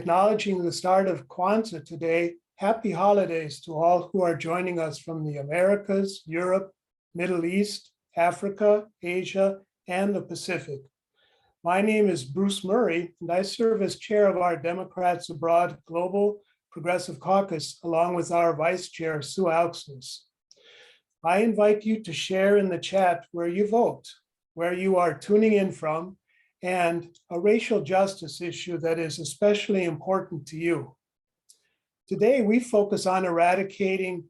Acknowledging the start of Kwanzaa today, happy holidays to all who are joining us from the Americas, Europe, Middle East, Africa, Asia, and the Pacific. My name is Bruce Murray, and I serve as chair of our Democrats Abroad Global Progressive Caucus, along with our vice chair, Sue Auxnis. I invite you to share in the chat where you vote, where you are tuning in from, and a racial justice issue that is especially important to you. Today, we focus on eradicating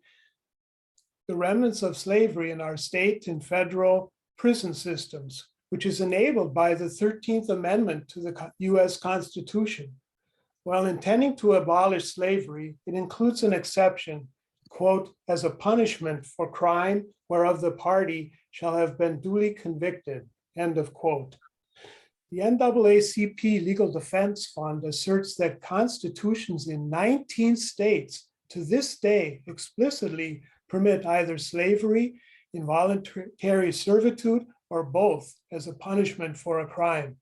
the remnants of slavery in our state and federal prison systems, which is enabled by the 13th Amendment to the US Constitution. While intending to abolish slavery, it includes an exception, quote, as a punishment for crime whereof the party shall have been duly convicted, end of quote. The NAACP Legal Defense Fund asserts that constitutions in 19 states to this day explicitly permit either slavery, involuntary servitude, or both as a punishment for a crime.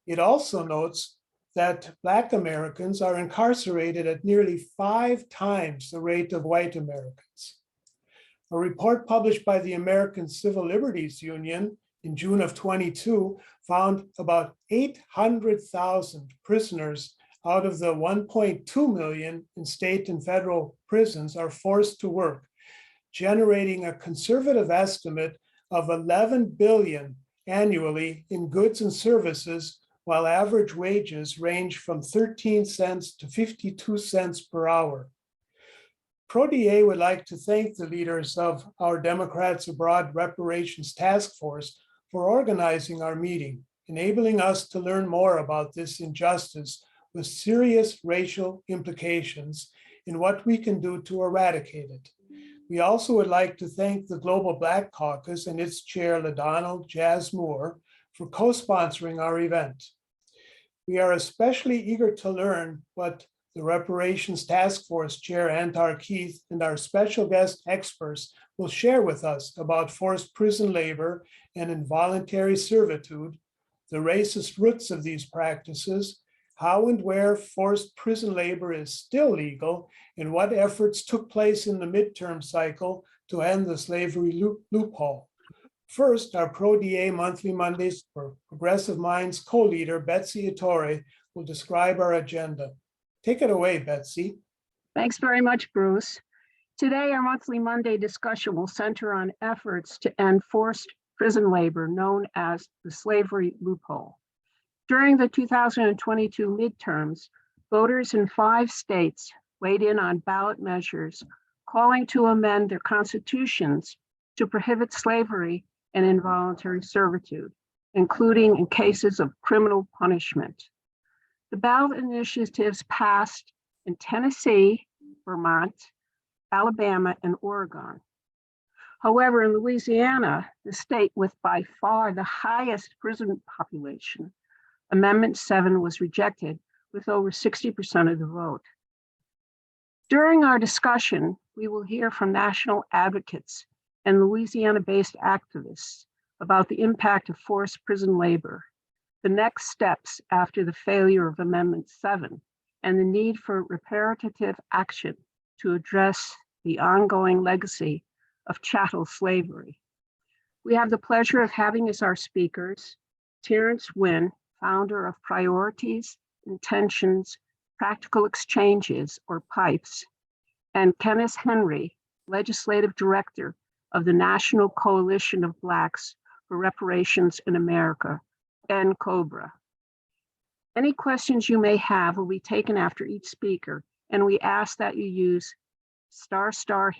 It also notes that Black Americans are incarcerated at nearly 5 times the rate of white Americans. A report published by the American Civil Liberties Union in June of 22 found about 800,000 prisoners out of the 1.2 million in state and federal prisons are forced to work, generating a conservative estimate of 11 billion annually in goods and services, while average wages range from 13 cents to 52 cents per hour. ProDA would like to thank the leaders of our Democrats Abroad Reparations Task Force for organizing our meeting, enabling us to learn more about this injustice with serious racial implications and what we can do to eradicate it. We also would like to thank the Global Black Caucus and its chair, LaDonald Jazz Moore, for co-sponsoring our event. We are especially eager to learn what the Reparations Task Force Chair, Antar Keith, and our special guest experts will share with us about forced prison labor and involuntary servitude, the racist roots of these practices, how and where forced prison labor is still legal, and what efforts took place in the midterm cycle to end the slavery loophole. First, our ProDA Monthly Mondays for Progressive Minds co-leader, Betsy Ettore, will describe our agenda. Take it away, Betsy. Thanks very much, Bruce. Today, our monthly Monday discussion will center on efforts to end forced prison labor known as the slavery loophole. During the 2022 midterms, voters in 5 states weighed in on ballot measures calling to amend their constitutions to prohibit slavery and involuntary servitude, including in cases of criminal punishment. The ballot initiatives passed in Tennessee, Vermont, Alabama, and Oregon. However, in Louisiana, the state with by far the highest prison population, Amendment 7 was rejected with over 60% of the vote. During our discussion, we will hear from national advocates and Louisiana-based activists about the impact of forced prison labor, the next steps after the failure of Amendment 7, and the need for reparative action to address the ongoing legacy of chattel slavery. We have the pleasure of having as our speakers, Terrence Wynn, founder of Priorities, Intentions, Practical Exchanges, or PIPES, and Kenneth Henry, legislative director of the National Coalition of Blacks for Reparations in America, NCOBRA. Any questions you may have will be taken after each speaker, and we ask that you use *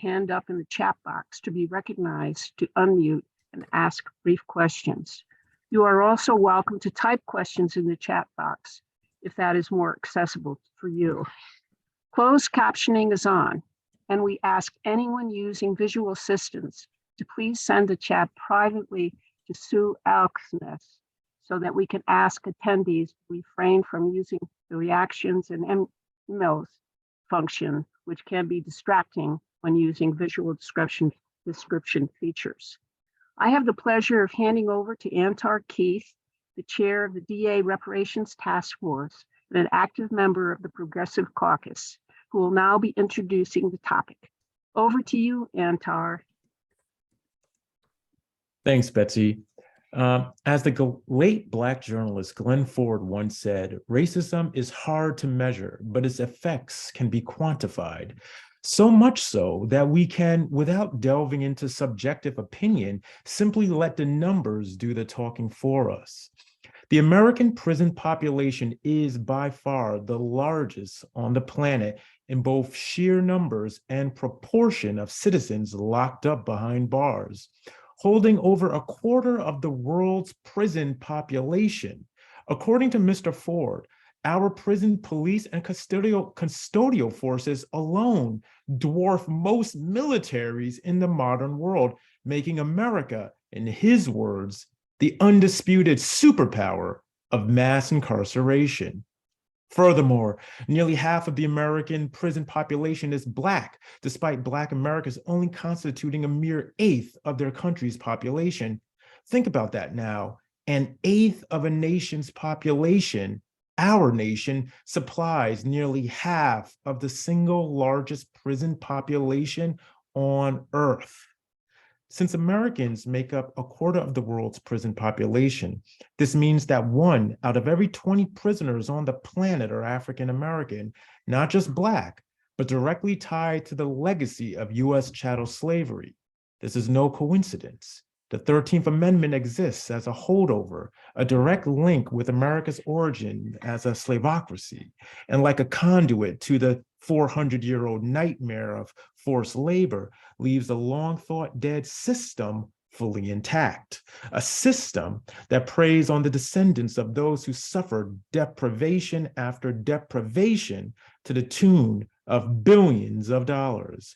hand up in the chat box to be recognized to unmute and ask brief questions. You are also welcome to type questions in the chat box if that is more accessible for you. Closed captioning is on, and we ask anyone using visual assistance to please send the chat privately to Sue Auxnis so that we can ask attendees to refrain from using the reactions and emails function, which can be distracting when using visual description features. I have the pleasure of handing over to Antar Keith, the chair of the DA Reparations Task Force, and an active member of the Progressive Caucus, who will now be introducing the topic. Over to you, Antar. Thanks, Betsy. As the late Black journalist Glenn Ford once said, racism is hard to measure, but its effects can be quantified. So much so that we can, without delving into subjective opinion, simply let the numbers do the talking for us. The American prison population is by far the largest on the planet in both sheer numbers and proportion of citizens locked up behind bars, holding over a quarter of the world's prison population. According to Mr. Ford, our prison police and custodial forces alone dwarf most militaries in the modern world, making America, in his words, the undisputed superpower of mass incarceration. Furthermore, nearly half of the American prison population is Black, despite Black Americans only constituting a mere eighth of their country's population. Think about that now. An eighth of a nation's population, our nation, supplies nearly half of the single largest prison population on Earth. Since Americans make up a quarter of the world's prison population, this means that 1 out of every 20 prisoners on the planet are African American, not just Black, but directly tied to the legacy of US chattel slavery. This is no coincidence. The 13th Amendment exists as a holdover, a direct link with America's origin as a slavocracy, and like a conduit to the 400-year-old nightmare of forced labor, leaves a long-thought dead system fully intact, a system that preys on the descendants of those who suffered deprivation after deprivation to the tune of billions of dollars.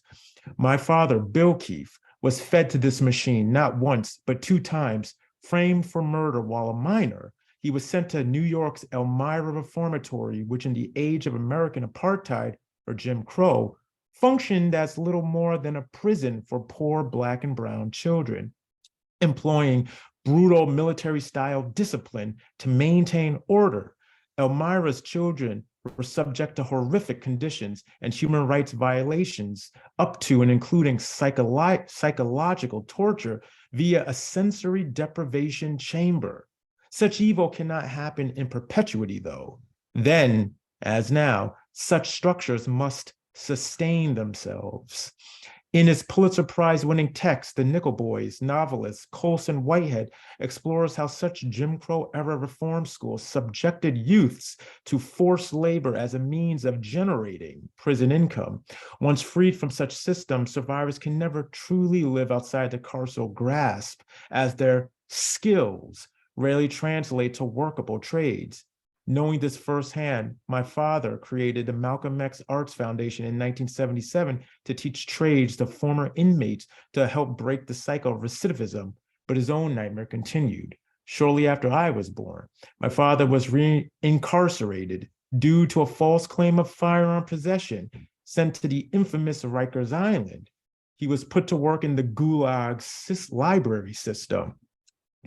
My father, Bill Keefe, was fed to this machine not once, but 2 times. Framed for murder while a minor, he was sent to New York's Elmira Reformatory, which in the age of American apartheid, or Jim Crow, functioned as little more than a prison for poor Black and brown children, employing brutal military-style discipline to maintain order. Elmira's children were subject to horrific conditions and human rights violations, up to and including psychological torture via a sensory deprivation chamber. Such evil cannot happen in perpetuity, though. Then, as now, such structures must sustain themselves. In his Pulitzer Prize-winning text, The Nickel Boys, novelist Colson Whitehead explores how such Jim Crow-era reform schools subjected youths to forced labor as a means of generating prison income. Once freed from such systems, survivors can never truly live outside the carceral grasp, as their skills rarely translate to workable trades. Knowing this firsthand, my father created the Malcolm X Arts Foundation in 1977 to teach trades to former inmates to help break the cycle of recidivism, but his own nightmare continued. Shortly after I was born, my father was re-incarcerated due to a false claim of firearm possession, sent to the infamous Rikers Island. He was put to work in the Gulag library system.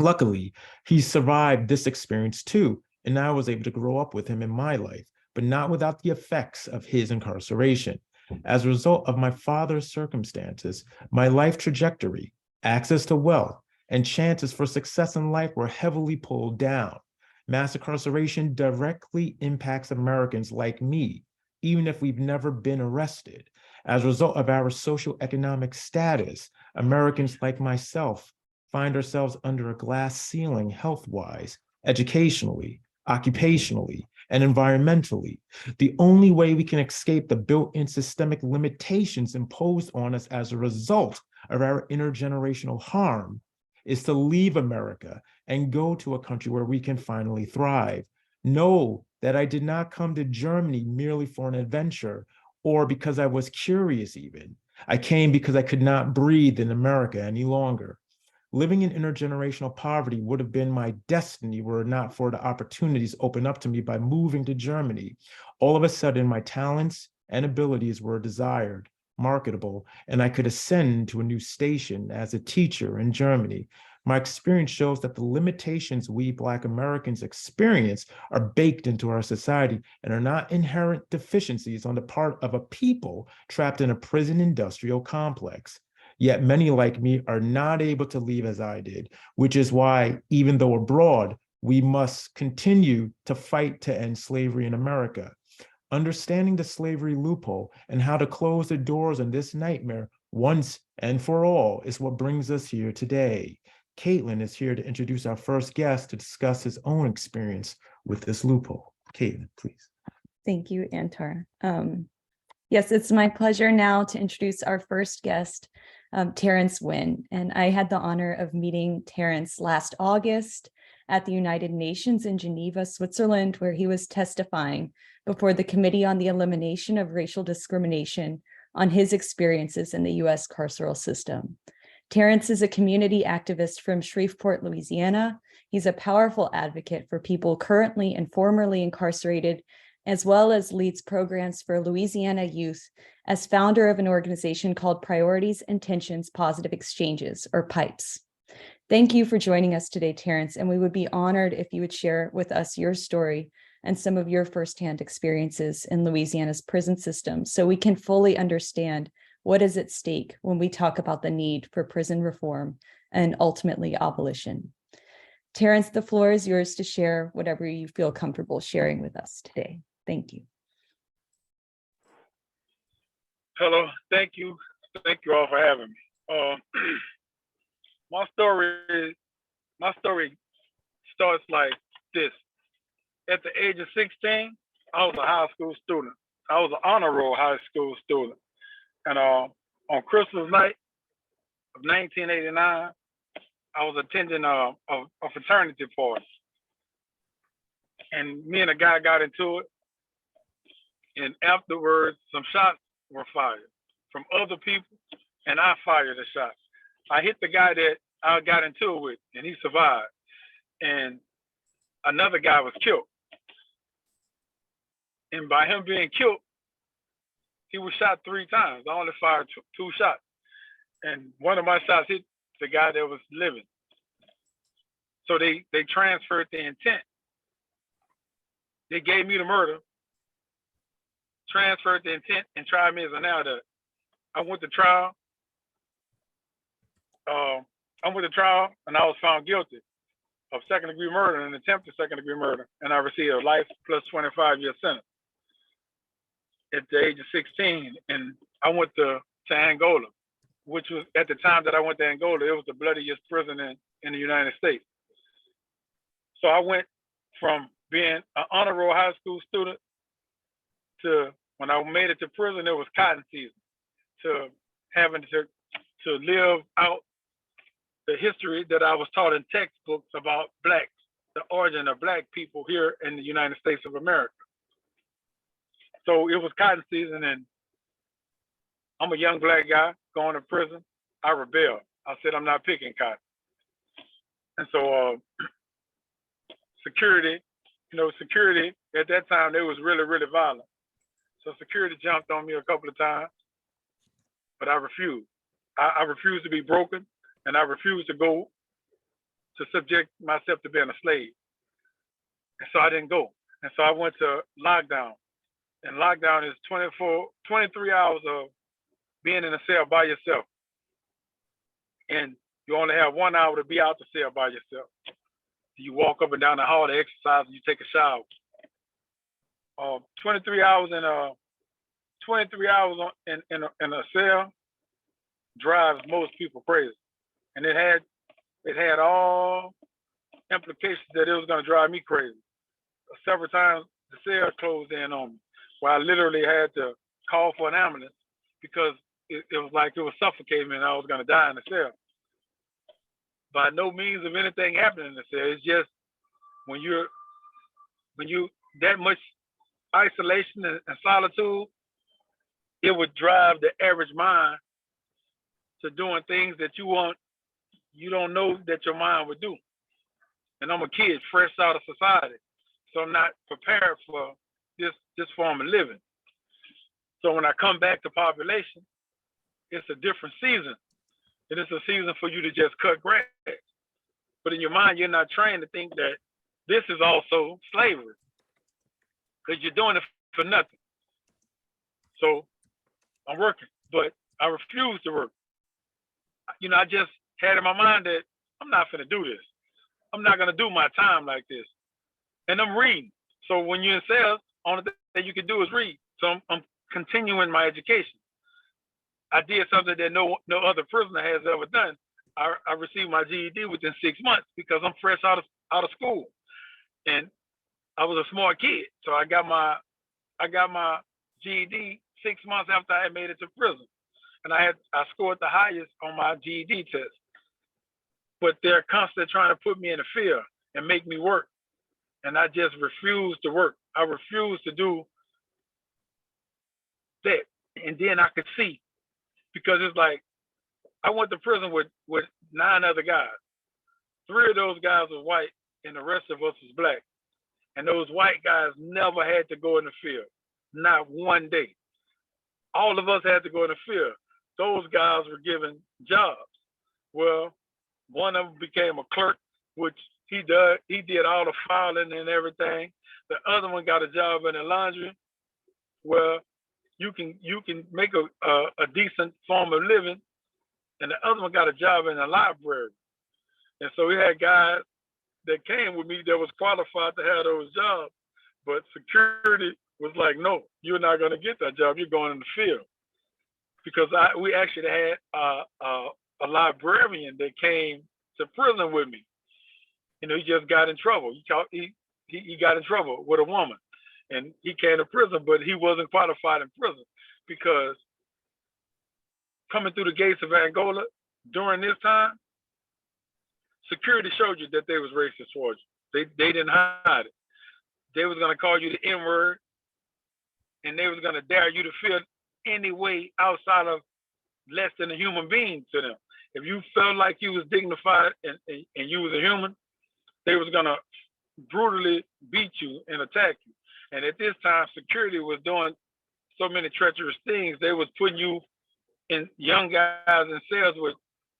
Luckily, he survived this experience too, and I was able to grow up with him in my life, but not without the effects of his incarceration. As a result of my father's circumstances, my life trajectory, access to wealth, and chances for success in life were heavily pulled down. Mass incarceration directly impacts Americans like me, even if we've never been arrested. As a result of our socioeconomic status, Americans like myself find ourselves under a glass ceiling health-wise, educationally, occupationally, and environmentally. The only way we can escape the built-in systemic limitations imposed on us as a result of our intergenerational harm is to leave America and go to a country where we can finally thrive. Know that I did not come to Germany merely for an adventure or because I was curious even. I came because I could not breathe in America any longer. Living in intergenerational poverty would have been my destiny were it not for the opportunities opened up to me by moving to Germany. All of a sudden, my talents and abilities were desired, marketable, and I could ascend to a new station as a teacher in Germany. My experience shows that the limitations we Black Americans experience are baked into our society and are not inherent deficiencies on the part of a people trapped in a prison industrial complex. Yet many like me are not able to leave as I did, which is why, even though abroad, we must continue to fight to end slavery in America. Understanding the slavery loophole and how to close the doors on this nightmare once and for all is what brings us here today. Caitlin is here to introduce our first guest to discuss his own experience with this loophole. Caitlin, please. Thank you, Antar. Yes, it's my pleasure now to introduce our first guest, Terrence Wynn. And I had the honor of meeting Terrence last August at the United Nations in Geneva, Switzerland, where he was testifying before the Committee on the Elimination of Racial Discrimination on his experiences in the U.S. carceral system. Terrence is a community activist from Shreveport, Louisiana. He's a powerful advocate for people currently and formerly incarcerated, as well as leads programs for Louisiana youth as founder of an organization called Priorities, Intentions, Positive Exchanges, or PIPES. Thank you for joining us today, Terrence, and we would be honored if you would share with us your story and some of your firsthand experiences in Louisiana's prison system so we can fully understand what is at stake when we talk about the need for prison reform and ultimately abolition. Terrence, the floor is yours to share whatever you feel comfortable sharing with us today. Thank you. Hello, thank you. Thank you all for having me. My story starts like this. At the age of 16, I was a high school student. I was an honor roll high school student. And on Christmas night of 1989, I was attending a fraternity party. And me and a guy got into it. And afterwards, some shots were fired from other people, and I fired a shot. I hit the guy that I got into it with, and he survived. And another guy was killed. And by him being killed, he was shot 3 times. I only fired 2 shots. And one of my shots hit the guy that was living. So they transferred the intent. They gave me the murder, transferred the intent, and tried me as an adult. I went to trial. And I was found guilty of second-degree murder and attempted second-degree murder, and I received a life plus 25-year sentence at the age of 16. And I went to Angola, which was, at the time that I went to Angola, it was the bloodiest prison in the United States. So I went from being an honor roll high school student to, when I made it to prison, it was cotton season, to having to live out the history that I was taught in textbooks about blacks, the origin of black people here in the United States of America. So it was cotton season, and I'm a young black guy going to prison. I rebelled. I said, I'm not picking cotton. And so security at that time, they was really, really violent. So security jumped on me a couple of times, but I refused. I refused to be broken, and I refused to go to subject myself to being a slave. And so I didn't go. And so I went to lockdown. And lockdown is 23 hours of being in a cell by yourself. And you only have 1 hour to be out the cell by yourself. You walk up and down the hall to exercise, and you take a shower. 23 hours in a cell drives most people crazy. And it had all implications that it was going to drive me crazy. Several times the cell closed in on me, where I literally had to call for an ambulance because it was like it was suffocating me and I was going to die in the cell. By no means of anything happening in the cell. It's just when you that much isolation and solitude, it would drive the average mind to doing things that you don't know that your mind would do. And I'm a kid fresh out of society, so I'm not prepared for this form of living. So when I come back to population, it's a different season. It is a season for you to just cut grass. but in your mind, you're not trained to think that this is also slavery because you're doing it for nothing. So I'm working, but I refuse to work. You know, I just had in my mind that I'm not gonna do this. I'm not gonna do my time like this. And I'm reading. So when you're in sales, only thing that you can do is read. So I'm continuing my education. I did something that no other prisoner has ever done. I received my GED within 6 months because I'm fresh out of school, and I was a smart kid. So I got my GED 6 months after I had made it to prison, and I scored the highest on my GED test. But they're constantly trying to put me in a fear and make me work, and I just refuse to work. I refuse to do that, and then I could see, because it's like I went to prison with 9 other guys. 3 of those guys were white, and the rest of us was black. And those white guys never had to go in the field, not one day. All of us had to go in the field. Those guys were given jobs. Well, one of them became a clerk, which he did all the filing and everything. The other one got a job in the laundry. Well, you can make a decent form of living, and the other one got a job in the library. And so we had guys that came with me that was qualified to have those jobs, but security was like, no, you're not going to get that job. You're going in the field. Because we actually had a librarian that came to prison with me. You know, he just got in trouble. He got in trouble with a woman, and he came to prison, but he wasn't qualified in prison because coming through the gates of Angola during this time, security showed you that they was racist towards you. They didn't hide it. They was gonna call you the N-word, and they was gonna dare you to feel any way outside of less than a human being to them. If you felt like you was dignified and you was a human, they was gonna brutally beat you and attack you. And at this time, security was doing so many treacherous things. They was putting you in young guys in cells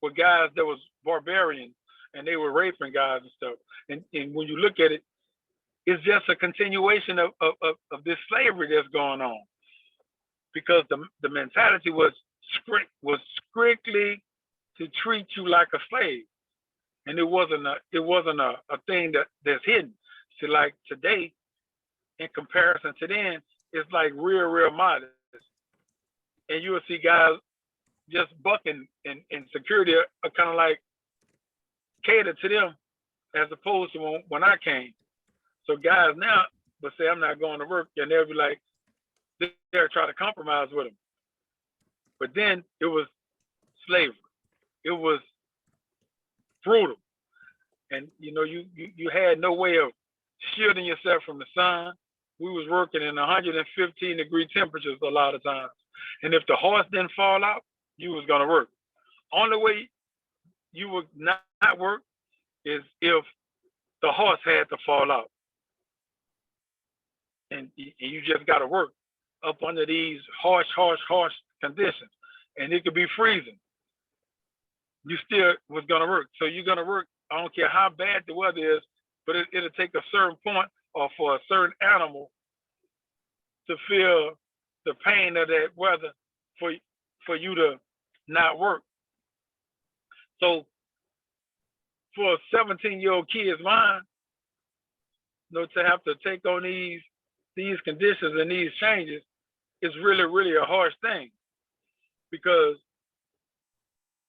with guys that was barbarians, and they were raping guys and stuff. And when you look at it, it's just a continuation of this slavery that's going on, because the mentality was strictly to treat you like a slave, and it wasn't a thing that's hidden. So like today, in comparison to then, it's like real modest, and you will see guys just bucking, and security are kind of like cater to them as opposed to when I came. So guys now will say, I'm not going to work, and they'll be like, they'll try to compromise with them. But then it was slavery. It was brutal. And you know, you had no way of shielding yourself from the sun. We was working in 115-degree temperatures a lot of times. And if the horse didn't fall out, you was gonna work. Only way you would not work is if the horse had to fall out. And you just gotta work up under these harsh conditions. And it could be freezing. You still was gonna work. So you're gonna work, I don't care how bad the weather is, but it'll take a certain point or for a certain animal to feel the pain of that weather for you to not work. So for a 17-year-old kid's mind, you know, to have to take on these conditions and these changes is really a harsh thing, because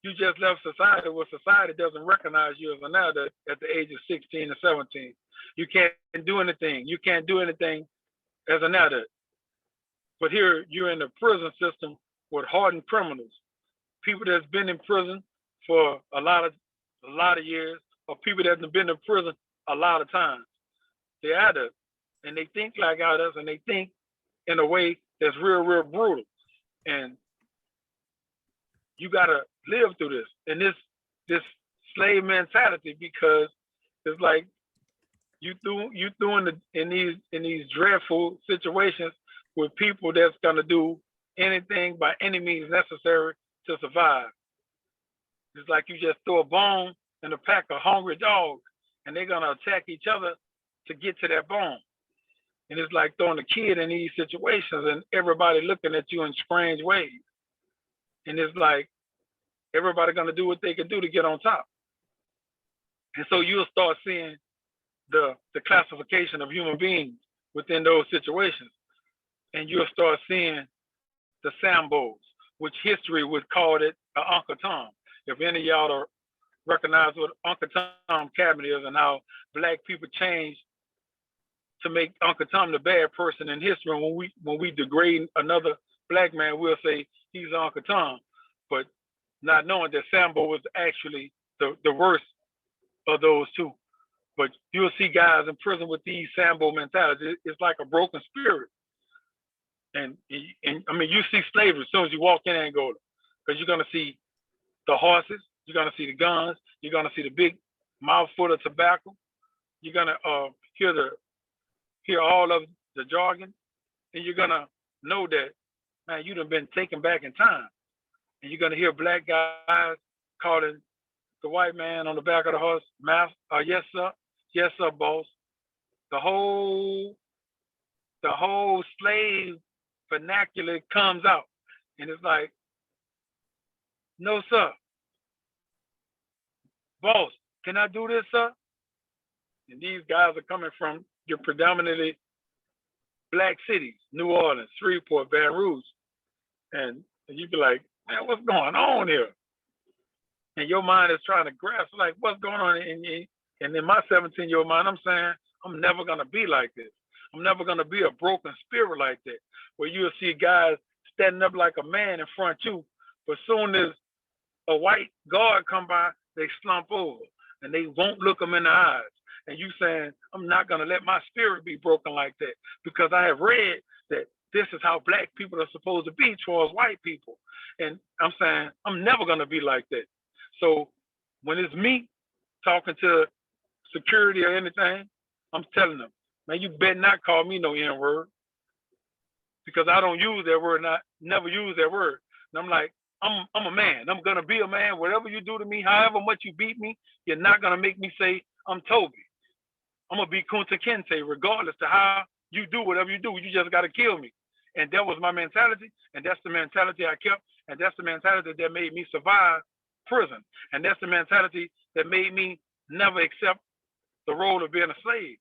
you just left society where society doesn't recognize you as an adult at the age of 16 or 17. You can't do anything. You can't do anything as an adult. But here you're in the prison system with hardened criminals, people that's been in prison for a lot of years, or people that have been in prison a lot of times. They're adults, and they think like adults, and they think in a way that's real brutal. And you gotta live through this and this slave mentality, because it's like you in these dreadful situations with people that's gonna do anything by any means necessary to survive. It's like you just throw a bone and a pack of hungry dogs, and they're gonna attack each other to get to that bone. And it's like throwing a kid in these situations and everybody looking at you in strange ways. And it's like everybody gonna do what they can do to get on top. And so you'll start seeing the classification of human beings within those situations. And you'll start seeing the Sambos, which history would call it Uncle Tom. If any of y'all are recognize what Uncle Tom cabinet is and how Black people changed to make Uncle Tom the bad person in history. And when we degrade another Black man, we'll say he's Uncle Tom, but not knowing that Sambo was actually the worst of those two. But you'll see guys in prison with these Sambo mentalities. It's like a broken spirit. And I mean, you see slavery as soon as you walk in Angola, because you're gonna see the horses, you're gonna see the guns, you're gonna see the big mouthful of tobacco, you're gonna hear all of the jargon, and you're gonna know that, man, you done been taken back in time. And you're gonna hear Black guys calling the white man on the back of the horse, master, yes sir, boss. The whole slave vernacular comes out, and it's like, no sir, boss, can I do this, sir? And these guys are coming from your predominantly Black cities, New Orleans, Shreveport, Baton Rouge, and you'd be like, man, what's going on here? And your mind is trying to grasp, like, what's going on? And in my 17-year-old mind, I'm saying, I'm never gonna be like this. I'm never gonna be a broken spirit like that, where you'll see guys standing up like a man in front of you, but soon as a white guard come by, they slump over and they won't look them in the eyes. And you saying, I'm not gonna let my spirit be broken like that, because I have read that this is how Black people are supposed to be towards white people. And I'm saying, I'm never gonna be like that. So when it's me talking to security or anything, I'm telling them, man, you better not call me no N-word, because I don't use that word, never use that word. And I'm like, I'm a man. I'm gonna be a man. Whatever you do to me, however much you beat me, you're not gonna make me say I'm Toby. I'm gonna be Kunta Kinte, regardless to how you do whatever you do. You just gotta kill me. And that was my mentality, and that's the mentality I kept, and that's the mentality that made me survive prison. And that's the mentality that made me never accept the role of being a slave.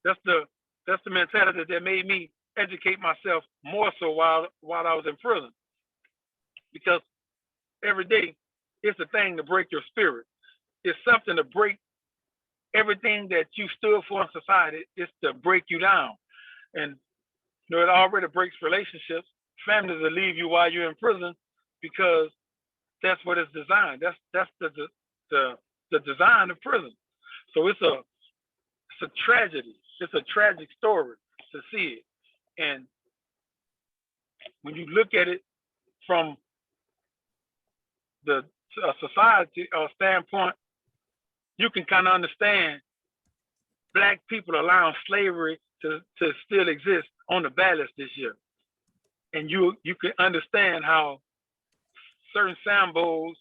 That's the mentality that made me educate myself more so while I was in prison. Because every day it's a thing to break your spirit. It's something to break everything that you stood for in society. It's to break you down. And you know, it already breaks relationships. Families will leave you while you're in prison, because that's what it's designed. That's the design of prison. So it's a tragedy. It's a tragic story to see it. And when you look at it from the society standpoint, you can kind of understand Black people allowing slavery to still exist on the ballots this year. And you can understand how certain Sambos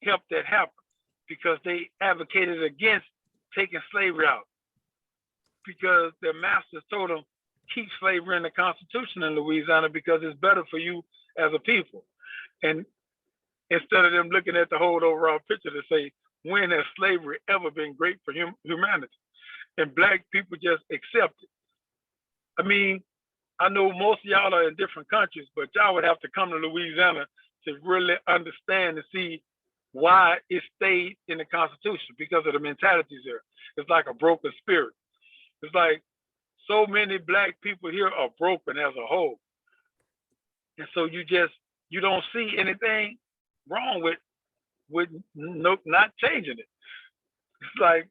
helped that happen, because they advocated against taking slavery out, because their masters told them, keep slavery in the Constitution in Louisiana because it's better for you as a people. And instead of them looking at the whole overall picture to say, when has slavery ever been great for humanity? And Black people just accept it. I mean, I know most of y'all are in different countries, but y'all would have to come to Louisiana to really understand and see why it stayed in the Constitution, because of the mentalities there. It's like a broken spirit. It's like so many Black people here are broken as a whole. And so you don't see anything wrong with not changing it. It's like,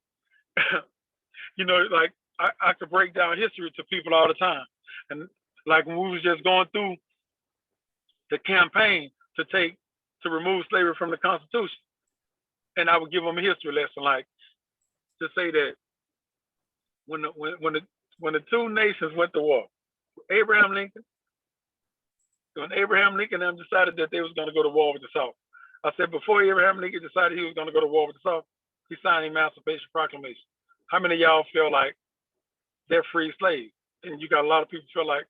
you know, like I could break down history to people all the time. And like when we was just going through the campaign to remove slavery from the Constitution, and I would give them a history lesson, like to say that when the two nations went to war, when Abraham Lincoln and them decided that they was going to go to war with the South, I said, before Abraham Lincoln decided he was going to go to war with the South, he signed the Emancipation Proclamation. How many of y'all feel like they're free slaves? And you got a lot of people feel like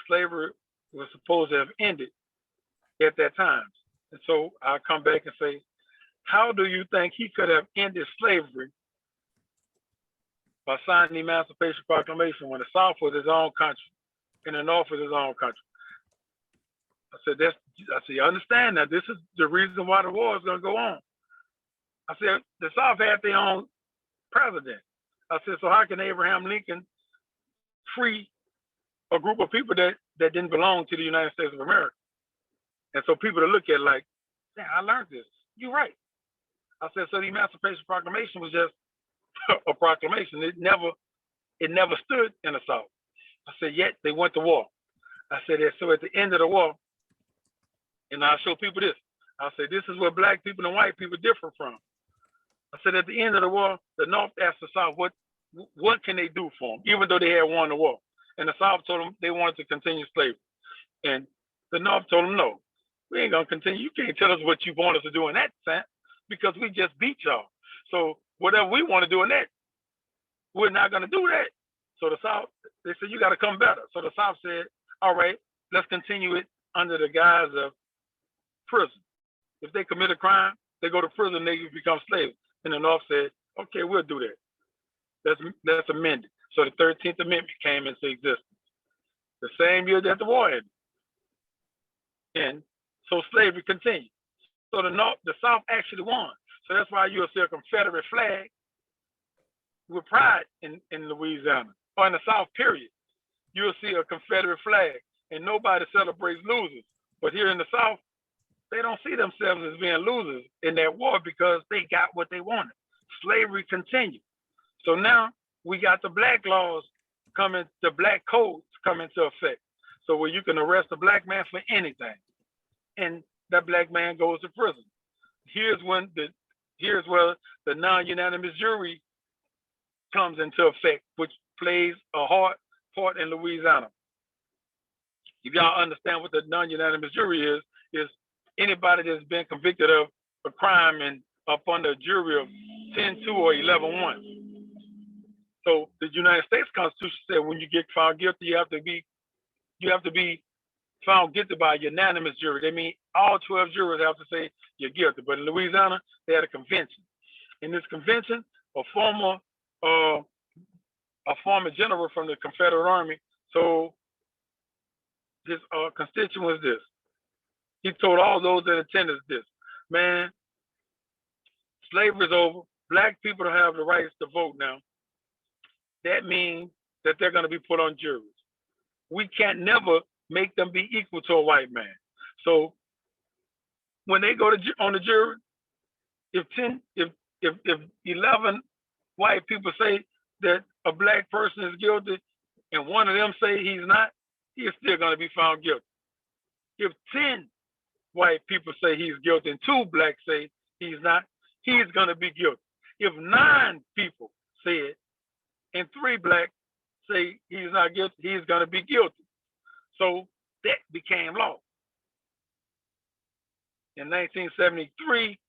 slavery was supposed to have ended at that time. And so I come back and say, how do you think he could have ended slavery by signing the Emancipation Proclamation when the South was his own country and the North was his own country? I said, you understand that this is the reason why the war is going to go on. I said, the South had their own president. I said, so how can Abraham Lincoln free a group of people that didn't belong to the United States of America? And so people to look at it like, yeah, I learned this. You're right. I said, so the Emancipation Proclamation was just a proclamation. It never stood in the South. I said, yet they went to war. I said, so at the end of the war, and I'll show people this. I said, this is where Black people and white people differ from. I said, at the end of the war, the North asked the South, what can they do for them, even though they had won the war? And the South told them they wanted to continue slavery. And the North told them, no, we ain't gonna continue. You can't tell us what you want us to do in that sense because we just beat y'all. So whatever we want to do in that, we're not gonna do that. So the South, they said, you gotta come better. So the South said, all right, let's continue it under the guise of prison. If they commit a crime, they go to prison, they become slaves. And the North said, okay, we'll do that. Let's amend it. So the 13th Amendment came into existence the same year that the war ended. And so slavery continued. So the South actually won. So that's why you'll see a Confederate flag with pride in Louisiana, or in the South, period. You'll see a Confederate flag, and nobody celebrates losers. But here in the South, they don't see themselves as being losers in that war because they got what they wanted. Slavery continued. So now we got the black laws coming, the black codes come into effect. So where you can arrest a Black man for anything, and that Black man goes to prison. Here's where the non-unanimous jury comes into effect, which plays a hard part in Louisiana. If y'all understand what the non-unanimous jury is anybody that's been convicted of a crime and up under a jury of 10-2 or 11-1. So the United States Constitution said when you get found guilty, you have to be found guilty by a unanimous jury. They mean all 12 jurors have to say you're guilty. But in Louisiana, they had a convention. In this convention, a former general from the Confederate Army told his constituents this. He told all those in attendance this: man, slavery's over. Black people don't have the rights to vote now. That means that they're going to be put on juries. We can't never make them be equal to a white man. So when they go on the jury, if 11 white people say that a Black person is guilty and one of them say he's not, he's still going to be found guilty. If 10 white people say he's guilty and 2 Blacks say he's not, he's going to be guilty. If 9 people say it and 3 Blacks say he's not guilty, he's going to be guilty. So that became law. In 1973,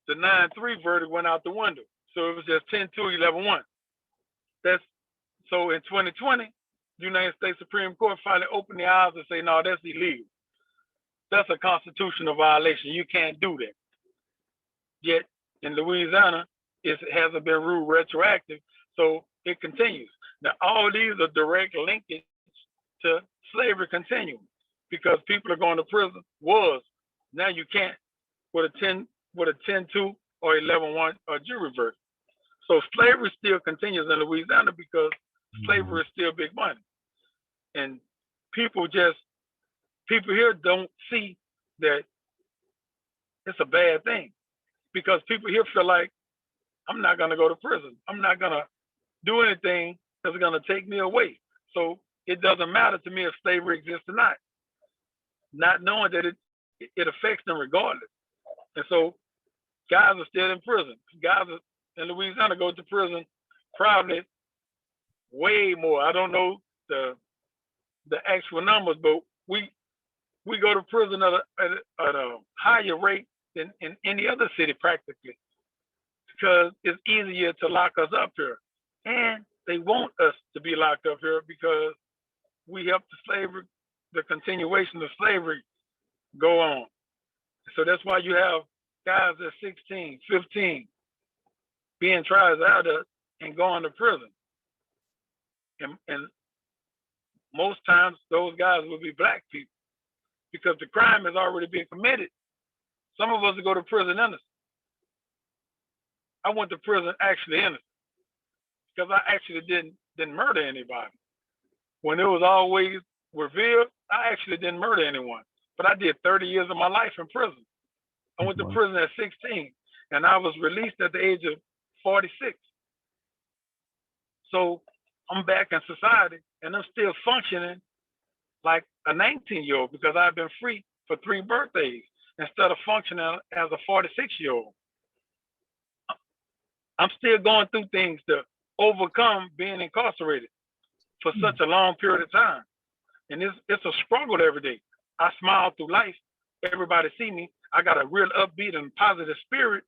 the 9-3 verdict went out the window. So it was just 10-2, 11-1. So in 2020, the United States Supreme Court finally opened their eyes and say, no, that's illegal. That's a constitutional violation. You can't do that. Yet in Louisiana, it hasn't been ruled retroactive, so it continues. Now, all these are direct linkage to slavery continuing because people are going to prison. Now you can't with a 10-2 or 11-1 jury verdict. So slavery still continues in Louisiana because slavery is still big money. And people here don't see that it's a bad thing because people here feel like, I'm not going to go to prison. I'm not going to do anything that's going to take me away. So it doesn't matter to me if slavery exists or not knowing that it affects them regardless. And so guys are still in prison. Guys in Louisiana go to prison probably way more. I don't know the actual numbers, but we go to prison at a higher rate than in any other city practically, because it's easier to lock us up here. And they want us to be locked up here because we help the continuation of slavery go on. So that's why you have guys at 16, 15 being tried as adults and going to prison. And most times those guys will be black people because the crime has already been committed. Some of us will go to prison innocent. I went to prison actually innocent because I actually didn't murder anybody. When it was always revealed, I actually didn't murder anyone, but I did 30 years of my life in prison. I went to prison at 16 and I was released at the age of 46. So I'm back in society and I'm still functioning like a 19-year-old because I've been free for 3 birthdays instead of functioning as a 46-year-old. I'm still going through things to overcome being incarcerated for such a long period of time. And it's a struggle every day. I smile through life. Everybody see me. I got a real upbeat and positive spirit,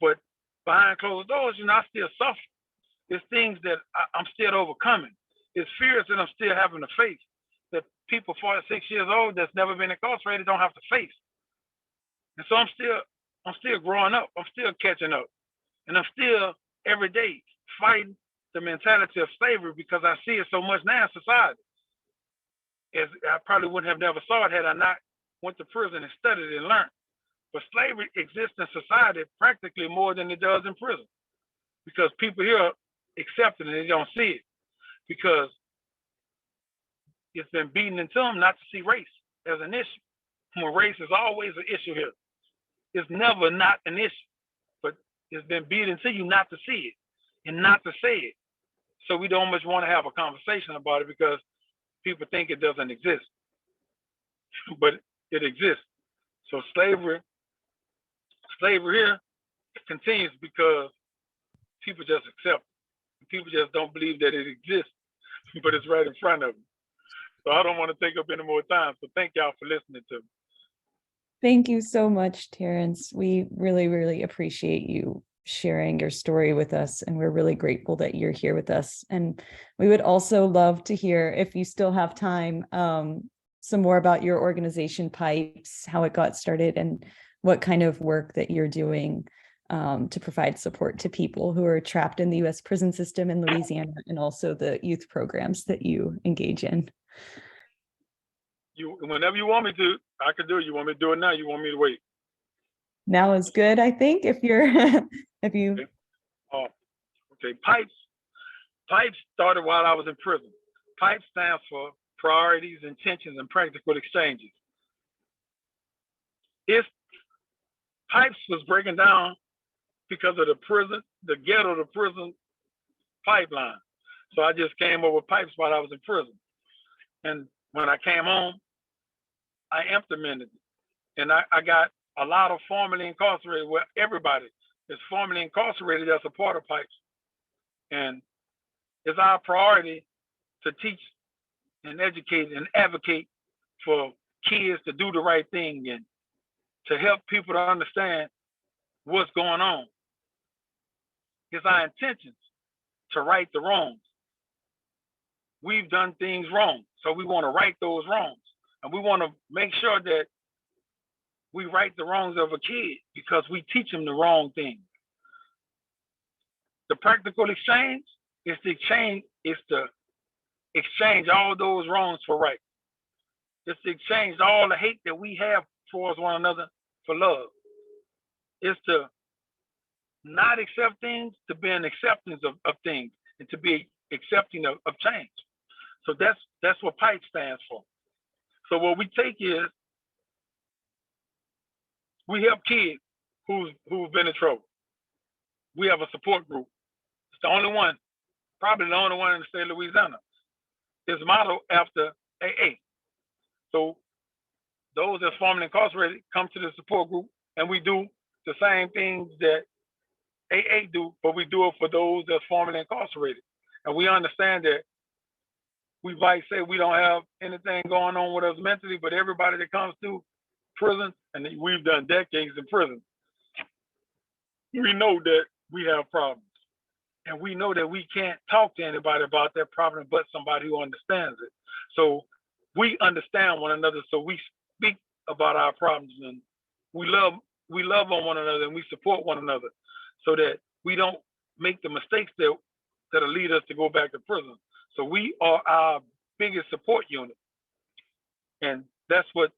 but behind closed doors, I still suffer. It's things that I'm still overcoming. It's fears that I'm still having to face that people 46 years old that's never been incarcerated don't have to face. And so I'm still growing up. I'm still catching up. And I'm still every day fighting the mentality of slavery because I see it so much now in society. As I probably wouldn't have never saw it had I not went to prison and studied and learned. But slavery exists in society practically more than it does in prison because people here accept it and they don't see it because it's been beaten into them not to see race as an issue. When race is always an issue here. It's never not an issue, but it's been beaten into you not to see it and not to say it. So we don't much want to have a conversation about it because people think it doesn't exist, but it exists. So slavery here continues because people just accept it. People just don't believe that it exists, but it's right in front of them. So I don't want to take up any more time. So thank y'all for listening to me. Thank you so much, Terrence. We really, really appreciate you sharing your story with us, and we're really grateful that you're here with us. And we would also love to hear, if you still have time, some more about your organization, Pipes, how it got started, and what kind of work that you're doing to provide support to people who are trapped in the U.S. prison system in Louisiana, and also the youth programs that you engage in. Whenever you want me to, I can do it. You want me to do it now? You want me to wait? Now is good, I think, if you're, if you. Okay. Pipes started while I was in prison. Pipes stands for Priorities, Intentions, and Practical Exchanges. Pipes was breaking down because of the ghetto to prison pipeline. So I just came up with Pipes while I was in prison. And when I came home, I implemented it. And I got a lot of formerly incarcerated, where everybody is formerly incarcerated as a part of Pipes. And it's our priority to teach and educate and advocate for kids to do the right thing and to help people to understand what's going on. It's our intentions to right the wrongs. We've done things wrong, so we want to right those wrongs. And we want to make sure that we right the wrongs of a kid because we teach them the wrong thing. The practical exchange is to exchange all those wrongs for right. It's to exchange all the hate that we have towards one another for love. It's to not accept things, to be an acceptance of things, and to be accepting of change. So that's what PIPE stands for. So what we take is, we help kids who've been in trouble. We have a support group. It's the only one, probably the only one in the state of Louisiana. It's modeled after AA. So those that are formerly incarcerated come to the support group, and we do the same things that AA do, but we do it for those that are formerly incarcerated. And we understand that we might say we don't have anything going on with us mentally, but everybody that comes through prison, and we've done decades in prison. We know that we have problems, and we know that we can't talk to anybody about that problem but somebody who understands it. So we understand one another, so we speak about our problems, and we love on one another, and we support one another, so that we don't make the mistakes that'll lead us to go back to prison. So we are our biggest support unit, and that's what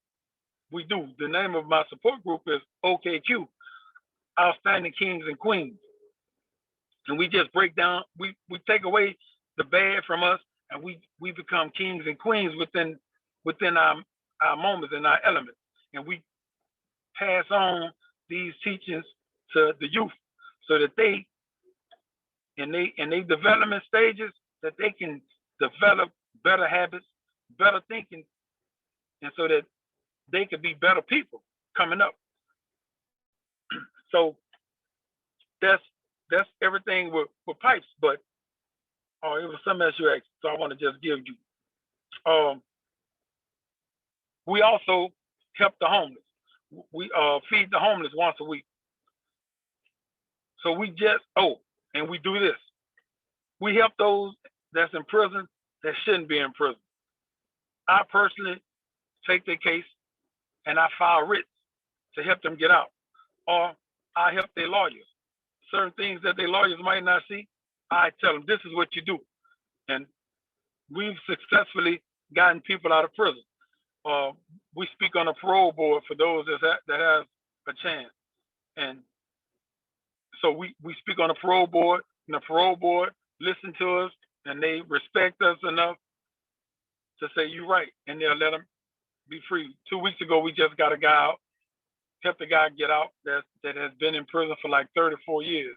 we do. The name of my support group is OKQ, Outstanding Kings and Queens. And we just break down, we take away the bad from us, and we become kings and queens within our moments and our elements. And we pass on these teachings to the youth so that they, in they development stages, that they can develop better habits, better thinking, and so that they could be better people coming up. So that's everything with pipes, but it was something else you asked, so I want to just give you. We also help the homeless. We feed the homeless once a week. So we just, and we do this. We help those that's in prison that shouldn't be in prison. I personally take their case and I file writs to help them get out, or I help their lawyers. Certain things that their lawyers might not see, I tell them, this is what you do. And we've successfully gotten people out of prison. We speak on a parole board for those that have a chance. And so we speak on a parole board, and the parole board listen to us, and they respect us enough to say, you're right, and they'll let them be free. 2 weeks ago, we just got a guy out, helped a guy get out that has been in prison for like 34 years.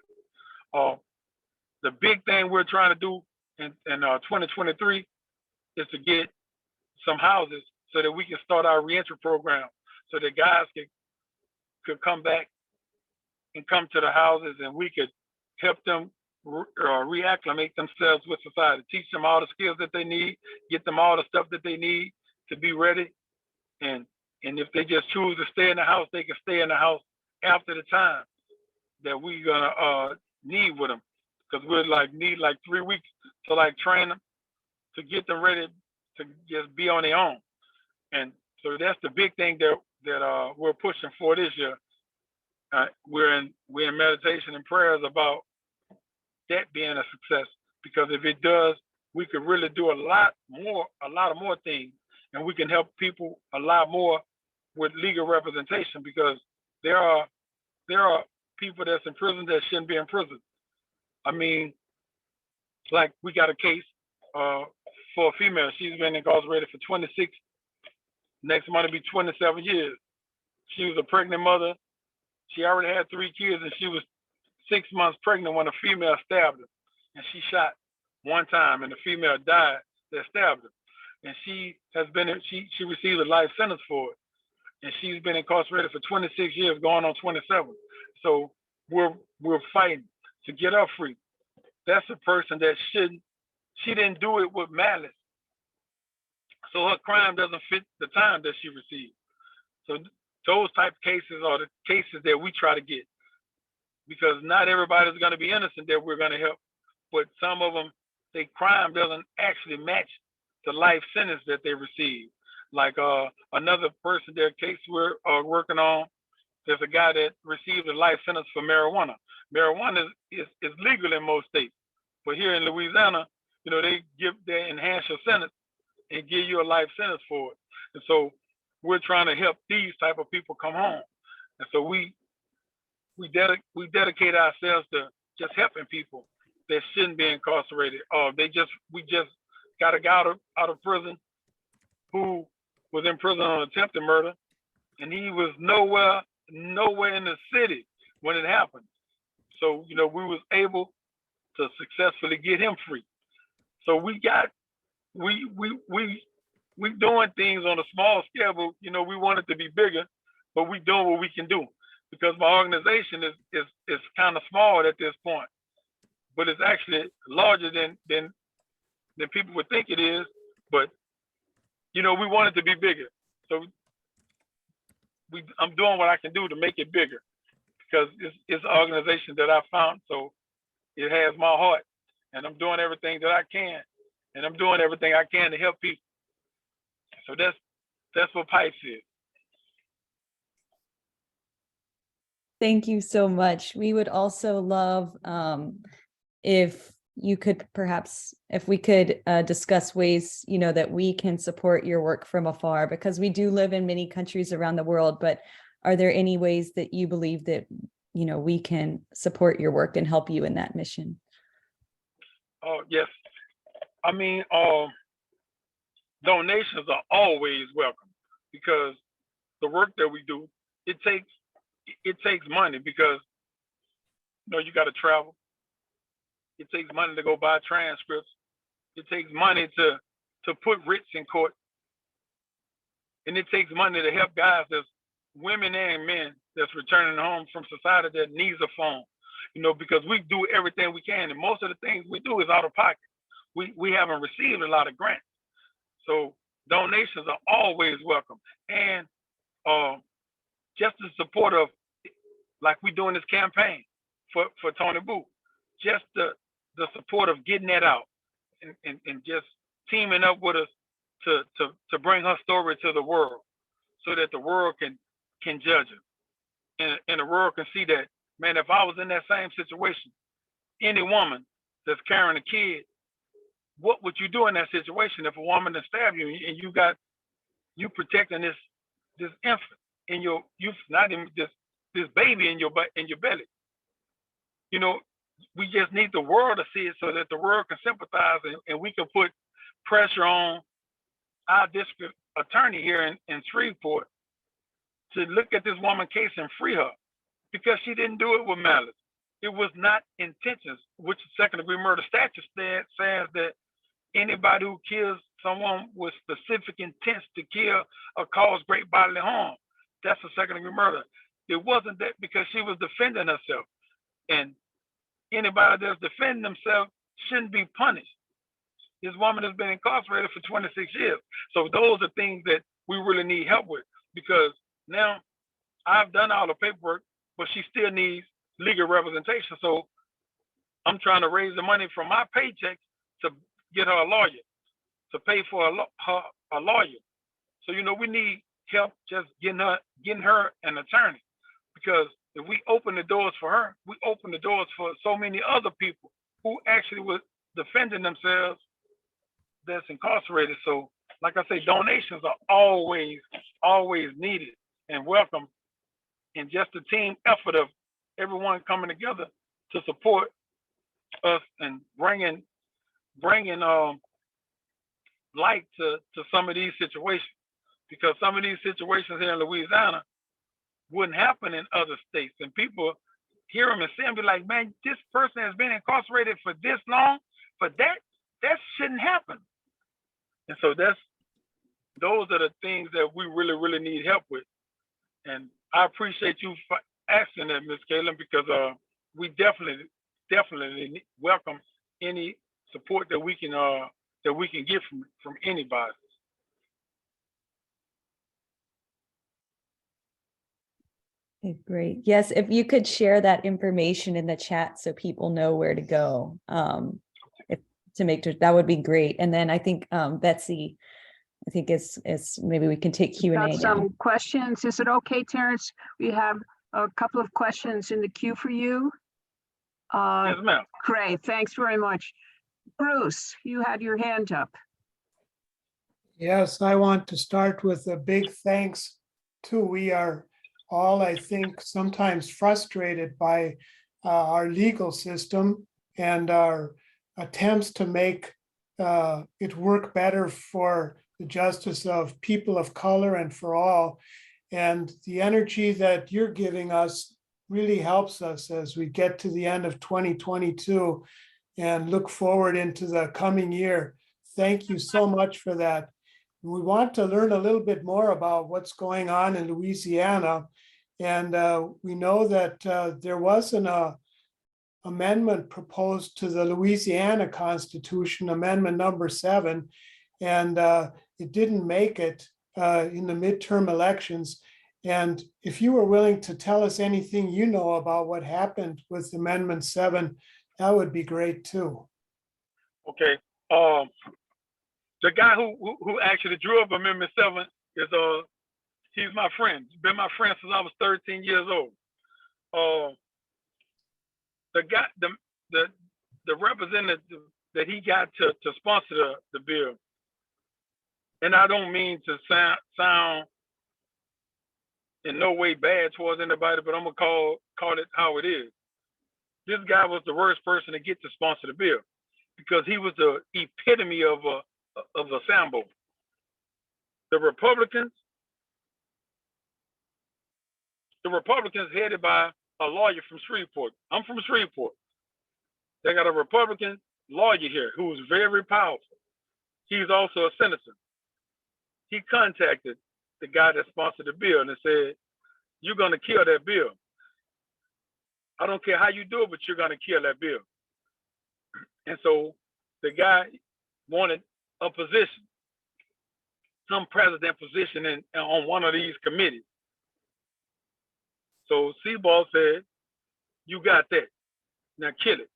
The big thing we're trying to do in 2023 is to get some houses so that we can start our reentry program, so that guys could come back and come to the houses, and we could help them reacclimate themselves with society, teach them all the skills that they need, get them all the stuff that they need to be ready. And if they just choose to stay in the house, they can stay in the house after the time that we're gonna need with them, because we're need 3 weeks to train them to get them ready to just be on their own. And so that's the big thing that we're pushing for this year. We're in meditation and prayers about that being a success, because if it does, we could really do a lot of more things, and we can help people a lot more with legal representation, because there are people that's in prison that shouldn't be in prison. I mean, like we got a case for a female. She's been incarcerated for 26, next month will be 27 years. She was a pregnant mother. She already had 3 kids, and she was 6 months pregnant when a female stabbed her. And she shot one time, and the female died that stabbed her. And she received a life sentence for it. And she's been incarcerated for 26 years, going on 27. So we're fighting to get her free. That's a person that she didn't do it with malice. So her crime doesn't fit the time that she received. So those type of cases are the cases that we try to get, because not everybody's going to be innocent that we're going to help, but some of them, their crime doesn't actually match the life sentence that they received. Like another person, their case we're working on, there's a guy that received a life sentence for marijuana. Marijuana is legal in most states, but here in Louisiana, they enhance your sentence and give you a life sentence for it. And so we're trying to help these type of people come home. And so we dedicate ourselves to just helping people that shouldn't be incarcerated. We just got a guy out of prison who was in prison on attempted murder, and he was nowhere in the city when it happened. So we was able to successfully get him free. So we doing things on a small scale, but we want it to be bigger, but we doing what we can do, because my organization is kind of small at this point, but it's actually larger than people would think it is. But we want it to be bigger. So I'm doing what I can do to make it bigger, because it's an organization that I found, so it has my heart, and I'm doing everything that I can, and I'm doing everything I can to help people. So that's what PICE is. Thank you so much. We would also love if you could perhaps, if we could discuss ways, that we can support your work from afar, because we do live in many countries around the world, but are there any ways that you believe that, we can support your work and help you in that mission? Oh, yes. I mean, donations are always welcome, because the work that we do, it takes money, because you got to travel. It takes money to go buy transcripts. It takes money to put writs in court, and it takes money to help guys, that's women and men, that's returning home from society that needs a phone. Because we do everything we can, and most of the things we do is out of pocket. We haven't received a lot of grants, so donations are always welcome. And just the support of, like we doing this campaign for Tony Boo, just the support of getting that out, and just teaming up with us to bring her story to the world, so that the world can judge her, and the world can see that, man, if I was in that same situation, any woman that's carrying a kid, what would you do in that situation if a woman that stabbed you, and you protecting this infant in your, not even this baby in your belly? We just need the world to see it, so that the world can sympathize, and we can put pressure on our district attorney here in Shreveport to look at this woman's case and free her, because she didn't do it with malice. It was not intentions, which second-degree murder statute says that anybody who kills someone with specific intent to kill or cause great bodily harm, that's a second-degree murder. It wasn't that, because she was defending herself, and anybody that's defending themselves shouldn't be punished. This woman has been incarcerated for 26 years. So those are things that we really need help with, because now I've done all the paperwork, but she still needs legal representation. So I'm trying to raise the money from my paycheck to get her a lawyer, to pay for a lawyer. So, we need help just getting her an attorney, because if we open the doors for her, we open the doors for so many other people who actually were defending themselves that's incarcerated. So, like I say, donations are always needed and welcome, and just the team effort of everyone coming together to support us and bringing light to some of these situations, because some of these situations here in Louisiana wouldn't happen in other states, and people hear them and see them, be like, man, this person has been incarcerated for this long, but that shouldn't happen. And so those are the things that we really need help with. And I appreciate you for asking that, Ms. Caitlin, because we definitely welcome any support that we can get from anybody. Okay, great. Yes, if you could share that information in the chat so people know where to go, that would be great. And then I think Betsy, I think is maybe we can take Q&A now. Some questions. Is it okay, Terrence? We have a couple of questions in the queue for you. Yes, ma'am. Great, thanks very much. Bruce, you had your hand up. Yes, I want to start with a big thanks too. We are all, I think, sometimes frustrated by our legal system and our attempts to make it work better for the justice of people of color and for all. And the energy that you're giving us really helps us as we get to the end of 2022 and look forward into the coming year. Thank you so much for that. We want to learn a little bit more about what's going on in Louisiana. And we know that there was an amendment proposed to the Louisiana Constitution, Amendment number 7, and it didn't make it in the midterm elections. And if you were willing to tell us anything you know about what happened with Amendment 7, that would be great too. Okay. The guy who actually drew up Amendment 7 is he's my friend. He's been my friend since I was 13 years old. The guy, the representative that he got to sponsor the bill, and I don't mean to sound in no way bad towards anybody, but I'm gonna call it how it is. This guy was the worst person to get to sponsor the bill because he was the epitome of a Sambo. The Republicans headed by a lawyer from Shreveport. I'm from Shreveport. They got a Republican lawyer here who's very powerful. He's also a senator. He contacted the guy that sponsored the bill and said, "You're gonna kill that bill. I don't care how you do it, but you're gonna kill that bill." And so the guy wanted a position, some president position on one of these committees. So Seaball said, "You got that. Now kill it."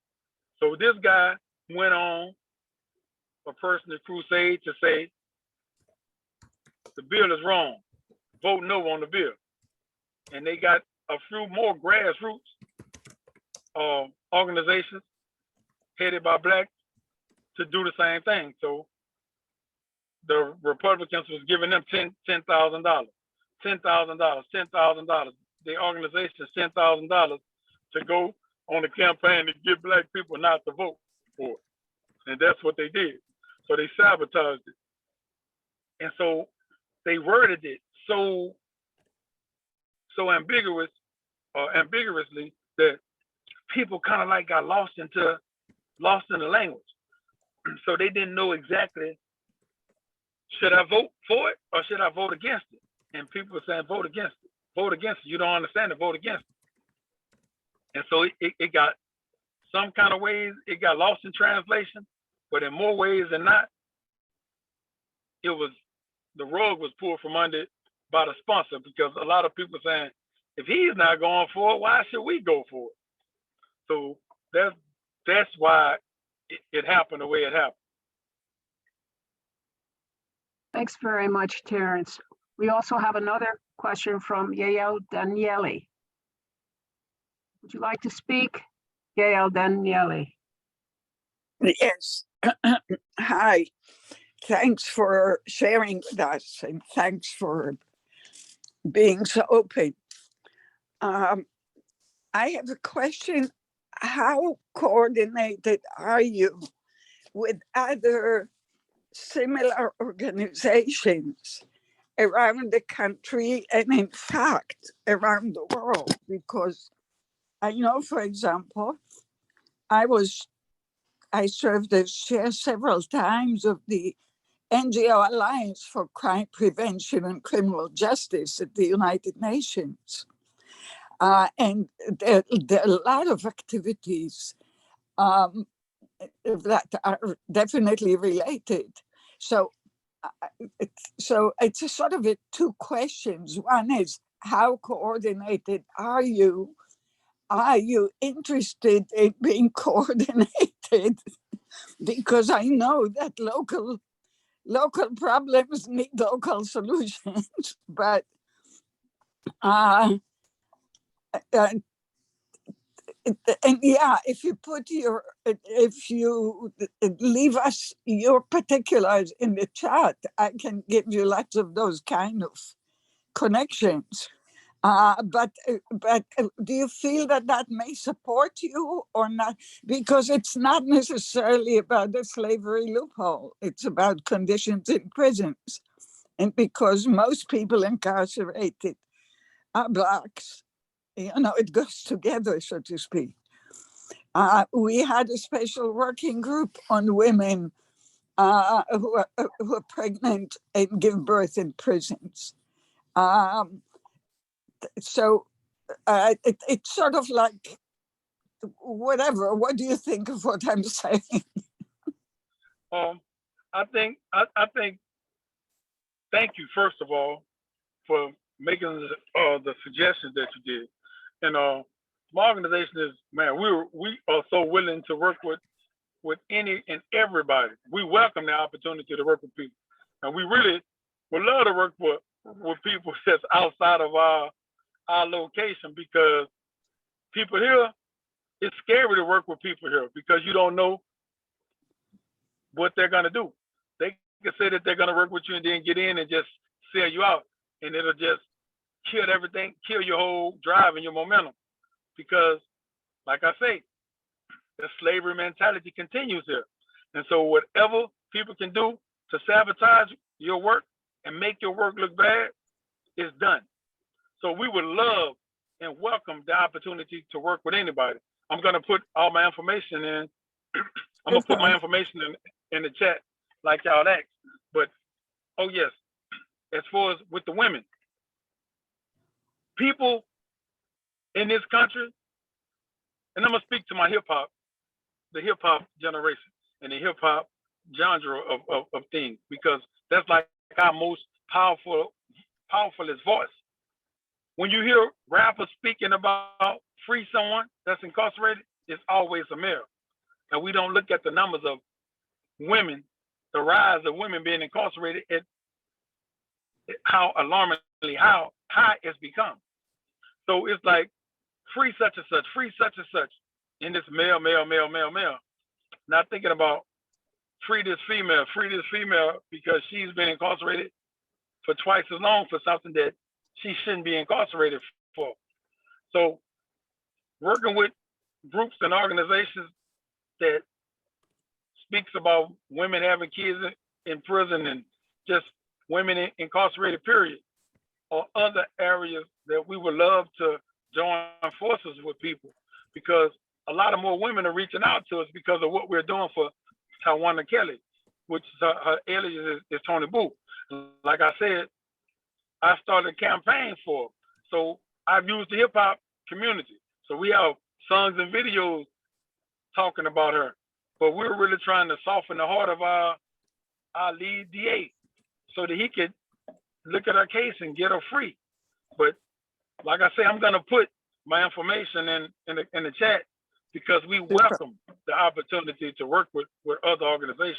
So this guy went on a personal crusade to say, the bill is wrong. Vote no on the bill. And they got a few more grassroots organizations headed by blacks to do the same thing. So the Republicans was giving them $10,000. The organization $10,000 to go on the campaign to get black people not to vote for it. And that's what they did. So they sabotaged it. And so they worded it so ambiguously that people kind of like got lost in the language. So they didn't know exactly, should I vote for it or should I vote against it? And people were saying, vote against it. Vote against it. You don't understand it, vote against it. And so it got some kind of ways, it got lost in translation, but in more ways than not, the rug was pulled from under by the sponsor, because a lot of people saying, if he's not going for it, why should we go for it? So that's why it happened the way it happened. Thanks very much, Terrence. We also have another question from Yael Daniele. Would you like to speak, Yael Daniele? Yes. Hi. Thanks for sharing with us, and thanks for being so open. I have a question. How coordinated are you with other similar organizations around the country and in fact around the world? Because I know, for example, I served as chair several times of the NGO Alliance for Crime Prevention and Criminal Justice at the United Nations. And there are a lot of activities that are definitely related. So it's a sort of two questions. One is, how coordinated are you? Are you interested in being coordinated? Because I know that local problems need local solutions, but and yeah, if you leave us your particulars in the chat, I can give you lots of those kind of connections. But do you feel that may support you or not? Because it's not necessarily about the slavery loophole. It's about conditions in prisons. And because most people incarcerated are blacks, it goes together, so to speak. We had a special working group on women who are pregnant and give birth in prisons. So it's sort of like, whatever. What do you think of what I'm saying? I think thank you, first of all, for making the suggestions that you did. And my organization is, man, we are so willing to work with any and everybody. We welcome the opportunity to work with people, and we really would love to work with people that's outside of our location, because people here, it's scary to work with people here because you don't know what they're gonna do. They can say that they're gonna work with you and then get in and just sell you out, and it'll just kill everything, kill your whole drive and your momentum. Because, like I say, the slavery mentality continues here. And so whatever people can do to sabotage your work and make your work look bad is done. So we would love and welcome the opportunity to work with anybody. I'm gonna put all my information in. I'm gonna put my information in the chat like y'all asked. But, oh yes, as far as with the women, people in this country, and I'm gonna speak to my the hip hop generation and the hip hop genre of things, because that's like our most powerfulest voice. When you hear rappers speaking about free someone that's incarcerated, it's always a male. And we don't look at the numbers of women, the rise of women being incarcerated, how alarmingly high it's become. So it's like free such and such, free such and such, and this male. Not thinking about free this female because she's been incarcerated for twice as long for something that she shouldn't be incarcerated for. So working with groups and organizations that speaks about women having kids in prison and just women incarcerated, period, or other areas that we would love to join forces with people, because a lot of more women are reaching out to us because of what we're doing for Tawana Kelly, which is her alias is Tony Boo. Like I said, I started a campaign for her. So I've used the hip hop community. So we have songs and videos talking about her, but we're really trying to soften the heart of our lead DA so that he could look at our case and get her free. But like I say, I'm gonna put my information in the chat, because we welcome the opportunity to work with other organizations.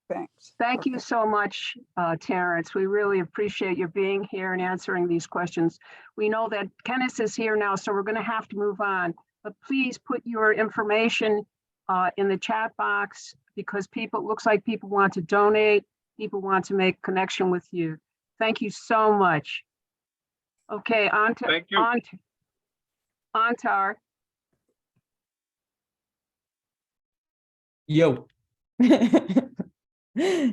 Thanks. Thank you so much, Terrence. We really appreciate you being here and answering these questions. We know that Kenneth is here now, so we're going to have to move on. But please put your information in the chat box, because looks like people want to donate, people want to make connection with you. Thank you so much. Okay, on to Antar. Yo. Yeah,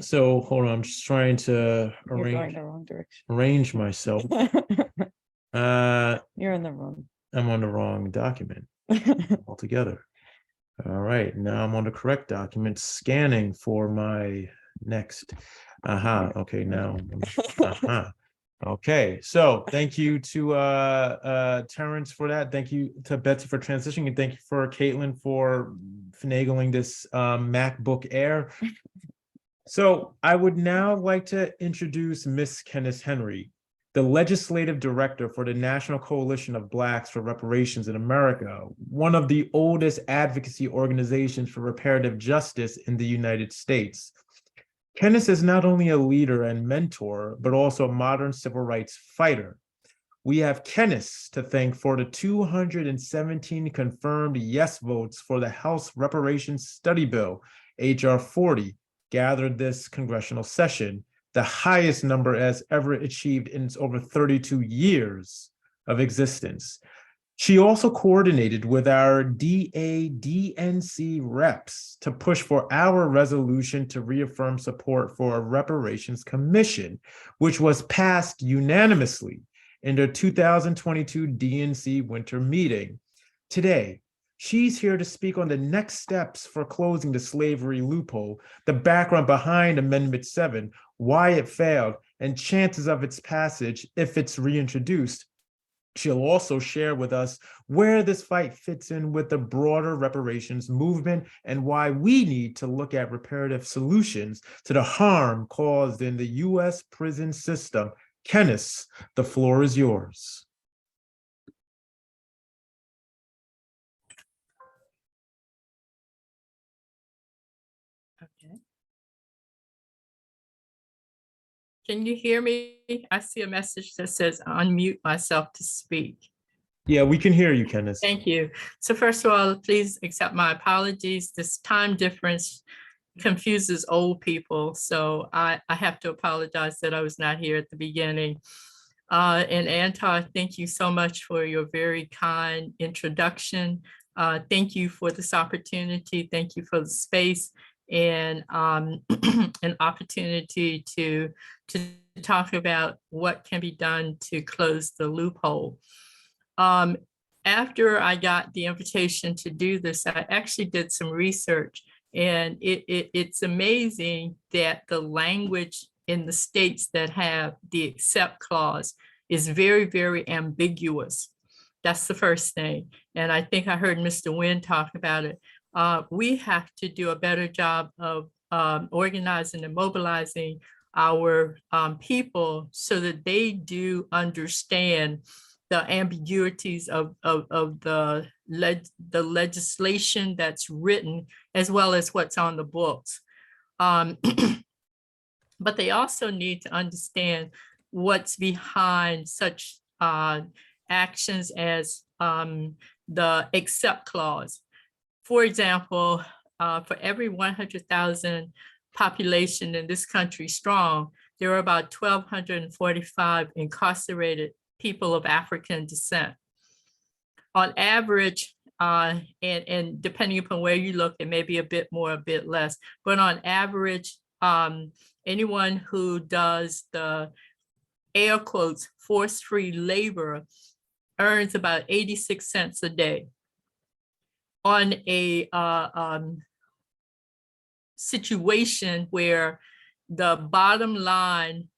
so hold on, I'm just trying to You're going the wrong direction. arrange myself. You're in the wrong. I'm on the wrong document altogether. All right, now I'm on the correct document, scanning for my next. Okay, now. Okay, so thank you to Terrence for that. Thank you to Betsy for transitioning, and thank you for Caitlin for finagling this MacBook Air. So I would now like to introduce Miss Kenneth Henry, the Legislative Director for the National Coalition of Blacks for Reparations in America, one of the oldest advocacy organizations for reparative justice in the United States. Kenneth is not only a leader and mentor, but also a modern civil rights fighter. We have Kenneth to thank for the 217 confirmed yes votes for the House Reparations Study Bill, H.R. 40, gathered this congressional session, the highest number as ever achieved in its over 32 years of existence. She also coordinated with our DA-DNC reps to push for our resolution to reaffirm support for a reparations commission, which was passed unanimously in the 2022 DNC winter meeting. Today, she's here to speak on the next steps for closing the slavery loophole, the background behind Amendment 7, why it failed, and chances of its passage if it's reintroduced. She'll also share with us where this fight fits in with the broader reparations movement and why we need to look at reparative solutions to the harm caused in the U.S. prison system. Kenneth, the floor is yours. Okay. Can you hear me? I see a message that says unmute myself to speak. Yeah, we can hear you, Kenneth. Thank you. So first of all, please accept my apologies. This time difference confuses old people. So I have to apologize that I was not here at the beginning. And Antar, thank you so much for your very kind introduction. Thank you for this opportunity. Thank you for the space and an opportunity to talk about what can be done to close the loophole. After I got the invitation to do this, I actually did some research, and it's amazing that the language in the states that have the except clause is very, very ambiguous. That's the first thing. And I think I heard Mr. Nguyen talk about it. We have to do a better job of organizing and mobilizing our people so that they do understand the ambiguities of the legislation that's written, as well as what's on the books. But they also need to understand what's behind such actions as the except clause. For example, for every 100,000 population in this country strong, there are about 1,245 incarcerated people of African descent. On average, and depending upon where you look, it may be a bit more, a bit less, but on average, anyone who does the air quotes force-free labor earns about 86 cents a day. On a situation where the bottom line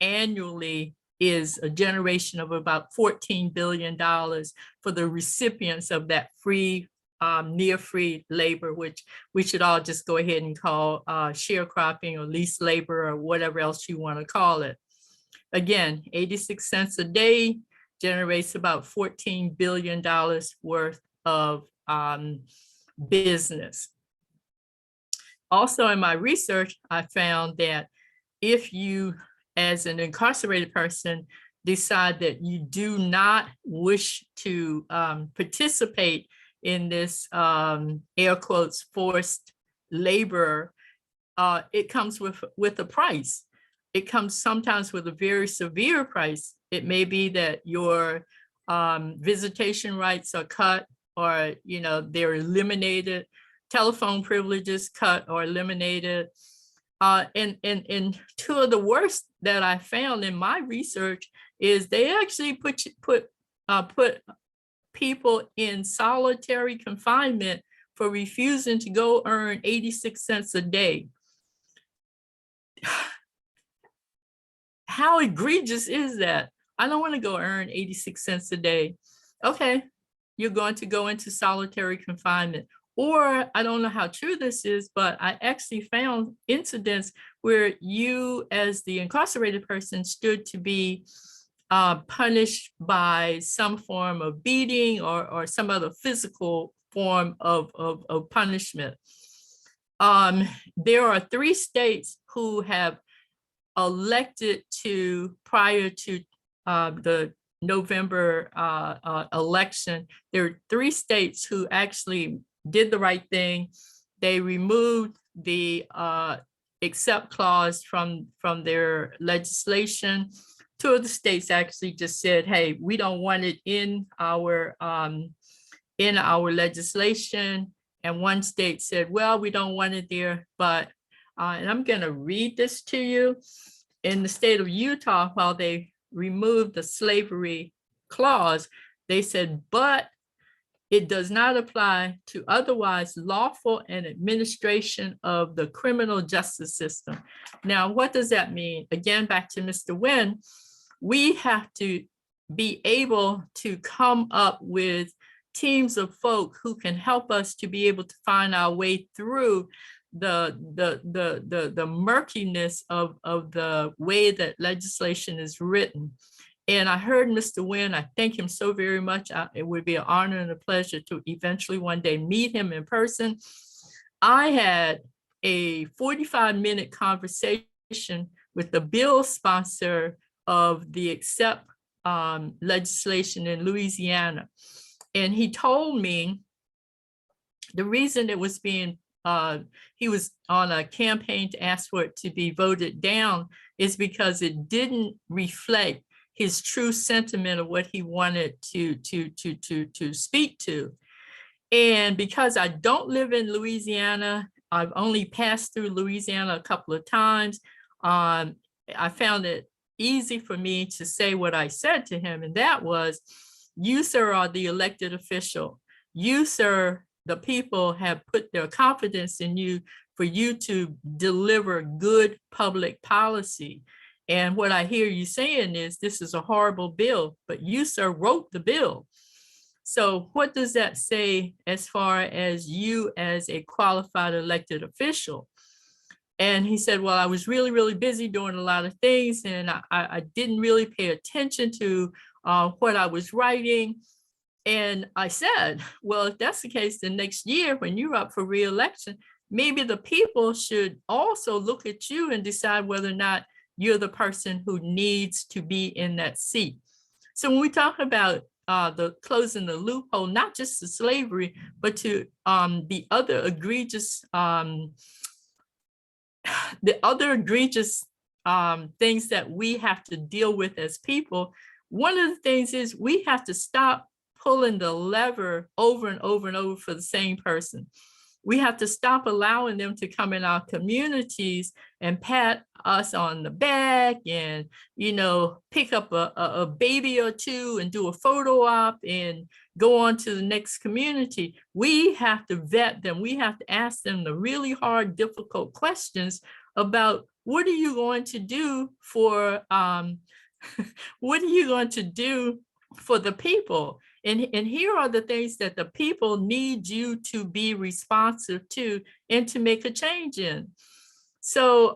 annually is a generation of about $14 billion for the recipients of that free, near free labor, which we should all just go ahead and call sharecropping or leased labor or whatever else you want to call it. Again, 86 cents a day generates about $14 billion worth of business. Also in my research, I found that if you, as an incarcerated person, decide that you do not wish to participate in this air quotes forced labor, it comes with a price. It comes sometimes with a very severe price. It may be that your visitation rights are cut, or they're eliminated, telephone privileges cut or eliminated. And two of the worst that I found in my research is they actually put people in solitary confinement for refusing to go earn 86 cents a day. How egregious is that? I don't want to go earn 86 cents a day. Okay, you're going to go into solitary confinement. Or I don't know how true this is, but I actually found incidents where you, as the incarcerated person, stood to be punished by some form of beating or some other physical form of punishment. There are 3 states who have elected to, prior to the November election, there are 3 states who actually did the right thing. They removed the except clause from their legislation. 2 of the states actually just said, hey, we don't want it in our legislation. And 1 state said, well, we don't want it there, but, and I'm gonna read this to you. In the state of Utah, while they removed the slavery clause, they said, but it does not apply to otherwise lawful and administration of the criminal justice system. Now, what does that mean? Again, back to Mr. Nguyen, we have to be able to come up with teams of folk who can help us to be able to find our way through the murkiness of the way that legislation is written. And I heard Mr. Nguyen, I thank him so very much. It would be an honor and a pleasure to eventually one day meet him in person. I had a 45-minute conversation with the bill sponsor of the accept legislation in Louisiana. And he told me the reason it was being, he was on a campaign to ask for it to be voted down is because it didn't reflect his true sentiment of what he wanted to speak to. And because I don't live in Louisiana, I've only passed through Louisiana a couple of times. I found it easy for me to say what I said to him, and that was, you, sir, are the elected official. You, sir, the people have put their confidence in you for you to deliver good public policy. And what I hear you saying is, this is a horrible bill, but you, sir, wrote the bill. So what does that say as far as you as a qualified elected official? And he said, well, I was really, really busy doing a lot of things, and I didn't really pay attention to what I was writing. And I said, well, if that's the case, then next year when you're up for re-election, maybe the people should also look at you and decide whether or not you're the person who needs to be in that seat. So when we talk about the closing the loophole, not just to slavery, but to the other egregious things that we have to deal with as people, one of the things is we have to stop pulling the lever over and over and over for the same person. We have to stop allowing them to come in our communities and pat us on the back and, you know, pick up a baby or two and do a photo op and go on to the next community. We have to vet them. We have to ask them the really hard, difficult questions about what are you going to do for, what are you going to do for the people? And here are the things that the people need you to be responsive to and to make a change in. So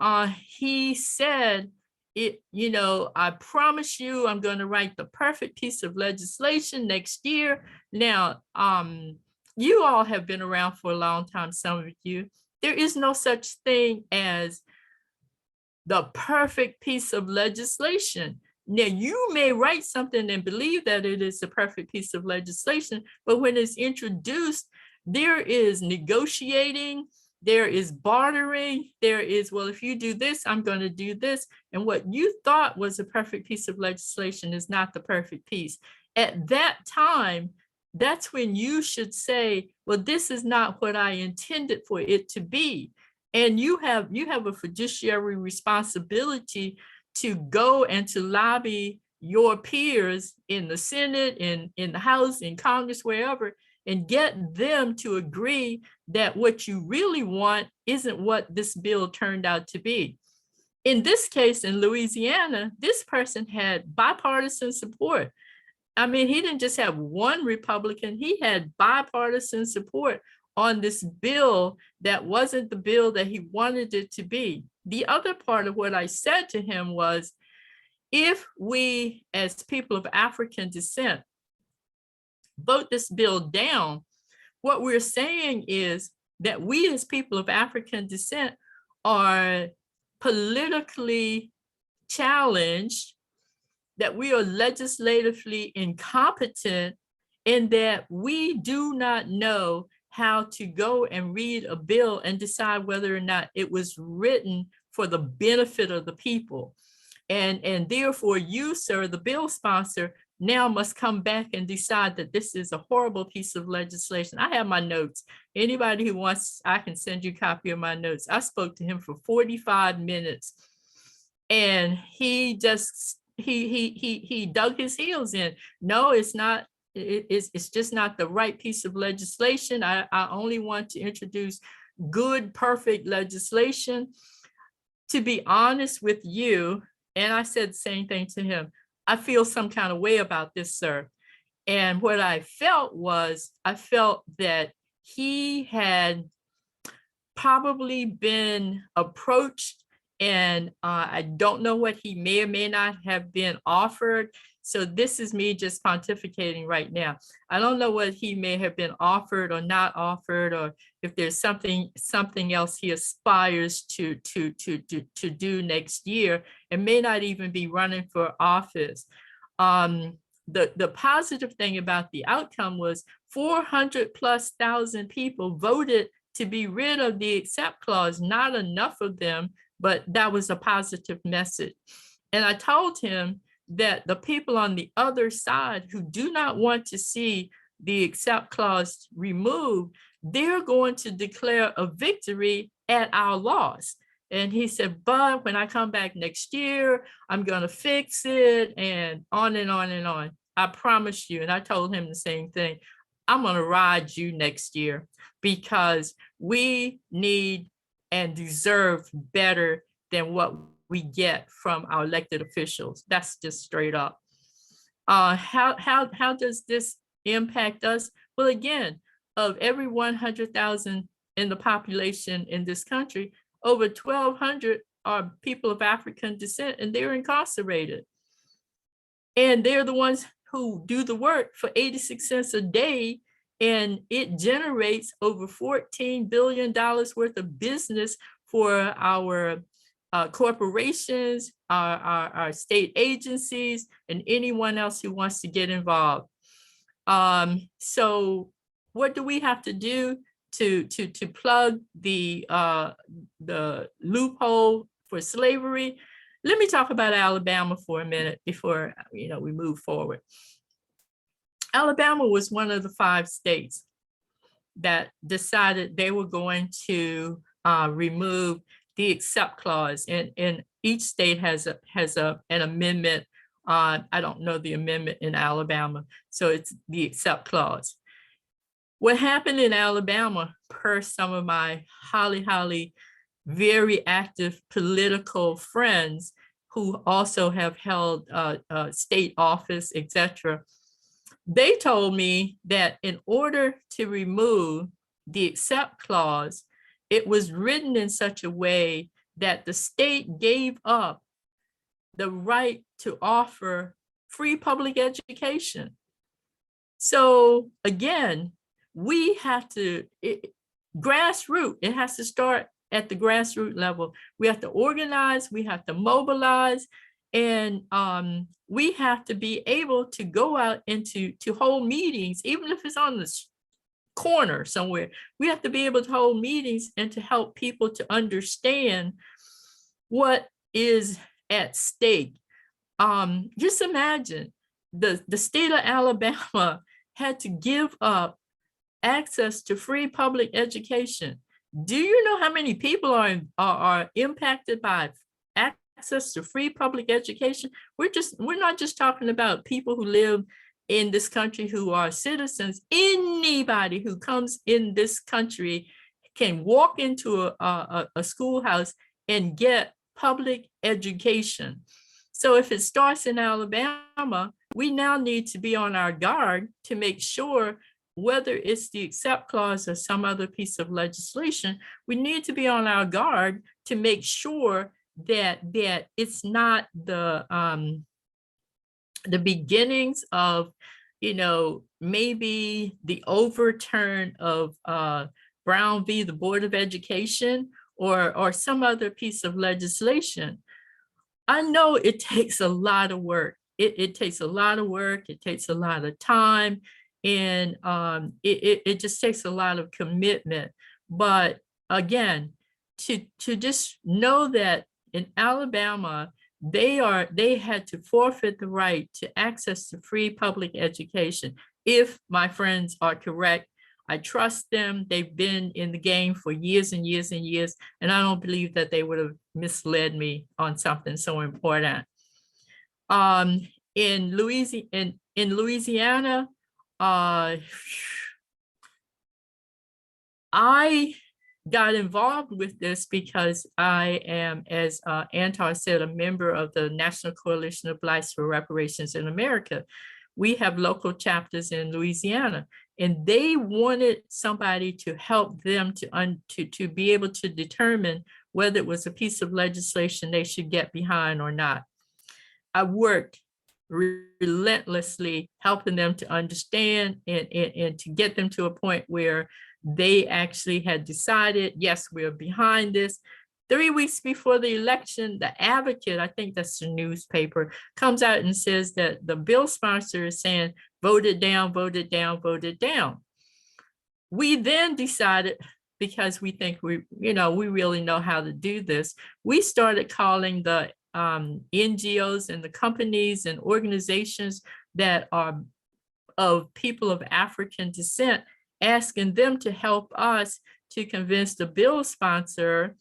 he said, you know, I promise you, I'm going to write the perfect piece of legislation next year. Now, you all have been around for a long time, some of you. There is no such thing as the perfect piece of legislation. Now, you may write something and believe that it is the perfect piece of legislation, but when it's introduced, there is negotiating, there is bartering, there is, well, if you do this, I'm going to do this. And what you thought was a perfect piece of legislation is not the perfect piece. At that time, that's when you should say, well, this is not what I intended for it to be. And you have a fiduciary responsibility to go and to lobby your peers in the Senate, in the House, in Congress, wherever, and get them to agree that what you really want isn't what this bill turned out to be. In this case, in Louisiana, this person had bipartisan support. I mean, he didn't just have one Republican, he had bipartisan support on this bill that wasn't the bill that he wanted it to be. The other part of what I said to him was, if we as people of African descent vote this bill down, what we're saying is that we as people of African descent are politically challenged, that we are legislatively incompetent, and that we do not know how to go and read a bill and decide whether or not it was written for the benefit of the people. And therefore you, sir, the bill sponsor, now must come back and decide that this is a horrible piece of legislation. I have my notes. Anybody who wants, I can send you a copy of my notes. I spoke to him for 45 minutes and he just, he dug his heels in. No, it's not. It's just not the right piece of legislation. I only want to introduce good, perfect legislation. To be honest with you, and I said the same thing to him, I feel some kind of way about this, sir. And what I felt was, I felt that he had probably been approached, and I don't know what he may or may not have been offered. So this is me just pontificating right now. I don't know what he may have been offered or not offered, or if there's something else he aspires to do next year, and may not even be running for office. The positive thing about the outcome was 400,000+ people voted to be rid of the accept clause. Not enough of them, but that was a positive message. And I told him that the people on the other side who do not want to see the accept clause removed, they're going to declare a victory at our loss. And he said, but when I come back next year, I'm going to fix it, and on and on and on. I promise you. And I told him the same thing. I'm going to ride you next year, because we need and deserve better than what we get from our elected officials. That's just straight up. How does this impact us? Well, again, of every 100,000 in the population in this country, over 1,200 are people of African descent, and they're incarcerated. And they're the ones who do the work for 86 cents a day, and it generates over $14 billion worth of business for our corporations, our state agencies, and anyone else who wants to get involved. So what do we have to do to plug the loophole for slavery? Let me talk about Alabama for a minute before we move forward. Alabama was one of the 5 states that decided they were going to remove the accept clause, and each state has an amendment. I don't know the amendment in Alabama, so it's the accept clause. What happened in Alabama, per some of my highly very active political friends who also have held state office, etc., they told me that in order to remove the accept clause, it was written in such a way that the state gave up the right to offer free public education. So again, we have to, grassroots, it has to start at the grassroots level. We have to organize, we have to mobilize, and we have to be able to go out and to hold meetings, even if it's on the corner somewhere. We have to be able to hold meetings and to help people to understand what is at stake. Just imagine the state of Alabama had to give up access to free public education. Do you know how many people are impacted by access to free public education? We're not just talking about people who live in this country who are citizens. Anybody who comes in this country can walk into a schoolhouse and get public education. So if it starts in Alabama, we now need to be on our guard to make sure, whether it's the accept clause or some other piece of legislation, we need to be on our guard to make sure that it's not the beginnings of, maybe the overturn of Brown v. the Board of Education or some other piece of legislation. I know it takes a lot of work. It takes a lot of work. It takes a lot of time. And it just takes a lot of commitment. But again, to just know that in Alabama, they had to forfeit the right to access to free public education. If my friends are correct, I trust them. They've been in the game for years and years and years, and I don't believe that they would have misled me on something so important. In Louisiana, I got involved with this because I am, as Antar said, a member of the National Coalition of Blacks for Reparations in America. We have local chapters in Louisiana, and they wanted somebody to help them to be able to determine whether it was a piece of legislation they should get behind or not. I worked relentlessly helping them to understand and to get them to a point where they actually had decided, yes, we're behind this. 3 weeks before the election, the Advocate, I think that's the newspaper, comes out and says that the bill sponsor is saying, vote it down, vote it down, vote it down. We then decided, because we think we really know how to do this, we started calling the NGOs and the companies and organizations that are of people of African descent, asking them to help us to convince the bill sponsor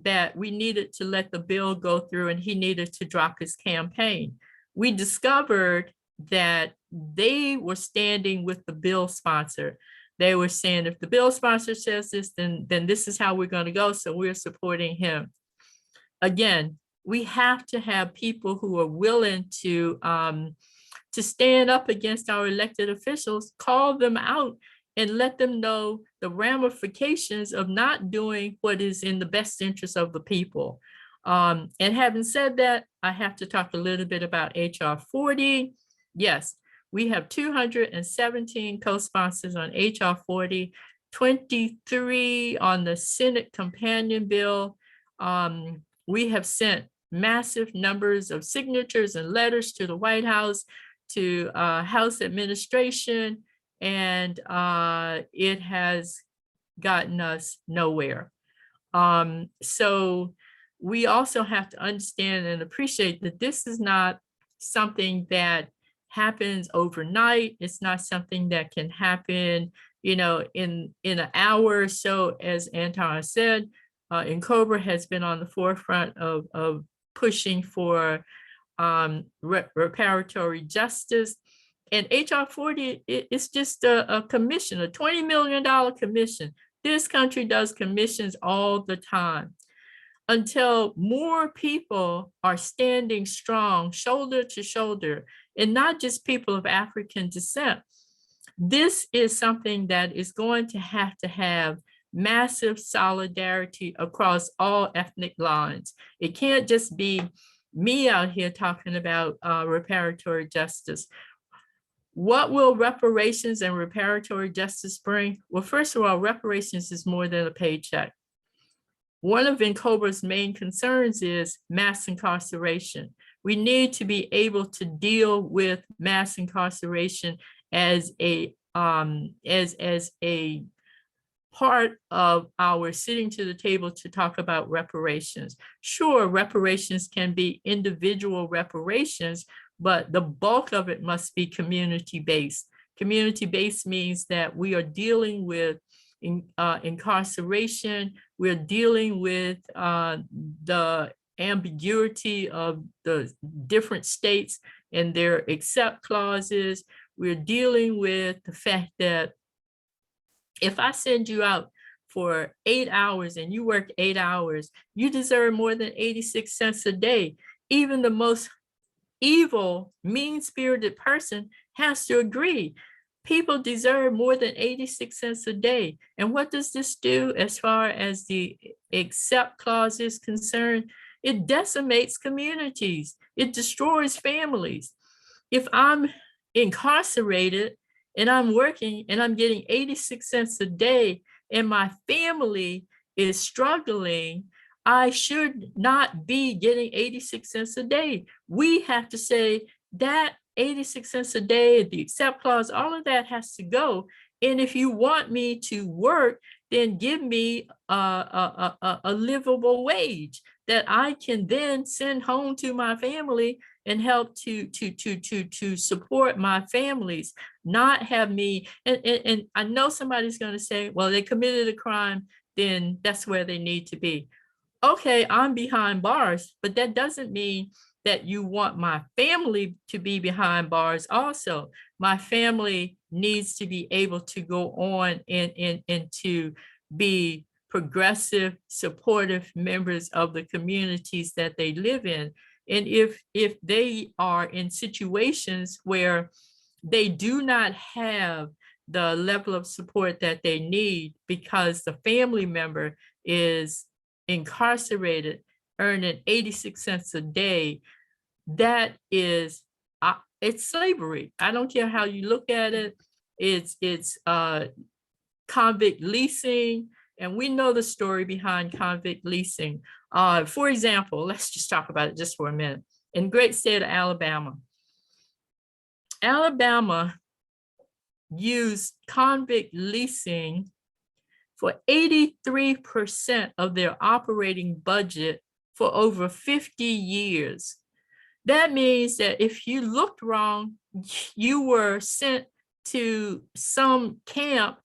that we needed to let the bill go through and he needed to drop his campaign. We discovered that they were standing with the bill sponsor. They were saying, if the bill sponsor says this, then this is how we're going to go. So we're supporting him. Again, we have to have people who are willing to stand up against our elected officials, call them out, and let them know the ramifications of not doing what is in the best interest of the people. And having said that, I have to talk a little bit about HR 40. Yes, we have 217 co-sponsors on HR 40, 23 on the Senate companion bill. We have sent massive numbers of signatures and letters to the White House, to House administration, and it has gotten us nowhere. So we also have to understand and appreciate that this is not something that happens overnight. It's not something that can happen, in an hour or so. As Antar said, N'COBRA has been on the forefront of pushing for reparatory justice. And HR 40 is just a commission, a $20 million commission. This country does commissions all the time. Until more people are standing strong, shoulder to shoulder, and not just people of African descent, this is something that is going to have massive solidarity across all ethnic lines. It can't just be me out here talking about reparatory justice. What will reparations and reparatory justice bring? Well, first of all, reparations is more than a paycheck. One of N'COBRA's main concerns is mass incarceration. We need to be able to deal with mass incarceration as a part of our sitting to the table to talk about reparations. Sure, reparations can be individual reparations, but the bulk of it must be community-based. Community-based means that we are dealing with incarceration, we're dealing with the ambiguity of the different states and their accept clauses. We're dealing with the fact that if I send you out for 8 hours and you work 8 hours, you deserve more than 86 cents a day. Even the most evil, mean-spirited person has to agree. People deserve more than 86 cents a day. And what does this do as far as the accept clause is concerned? It decimates communities. It destroys families. If I'm incarcerated and I'm working and I'm getting 86 cents a day and my family is struggling, I should not be getting 86 cents a day. We have to say that 86 cents a day, the accept clause, all of that has to go. And if you want me to work, then give me a livable wage that I can then send home to my family and help to support my families, not have me, and I know somebody's going to say, well, they committed a crime, then that's where they need to be. Okay, I'm behind bars, but that doesn't mean that you want my family to be behind bars also. My family needs to be able to go on and to be progressive, supportive members of the communities that they live in. And if they are in situations where they do not have the level of support that they need because the family member is incarcerated, earning 86 cents a day, that is, it's slavery. I don't care how you look at it. It's convict leasing, and we know the story behind convict leasing. For example, let's just talk about it just for a minute. In great state of Alabama, Alabama used convict leasing for 83% of their operating budget for over 50 years. That means that if you looked wrong, you were sent to some camp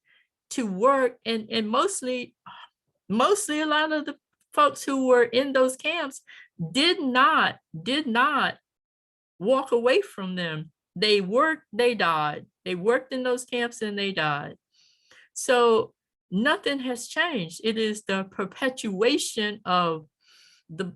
to work, and mostly a lot of the folks who were in those camps did not walk away from them. They worked, they died. They worked in those camps and they died. So nothing has changed. It is the perpetuation of the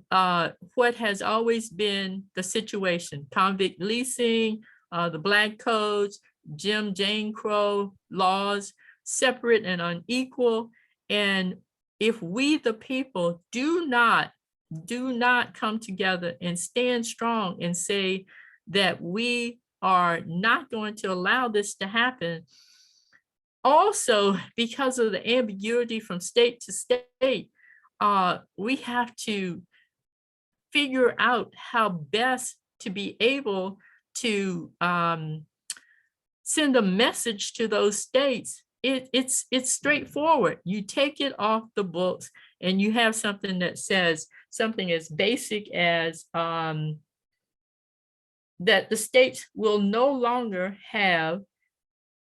what has always been the situation: convict leasing, the Black codes, Jim Crow laws, separate and unequal. And if we, the people, do not come together and stand strong and say that we are not going to allow this to happen, also because of the ambiguity from state to state, we have to figure out how best to be able to send a message to those states. It's straightforward. You take it off the books and you have something that says something as basic as that the states will no longer have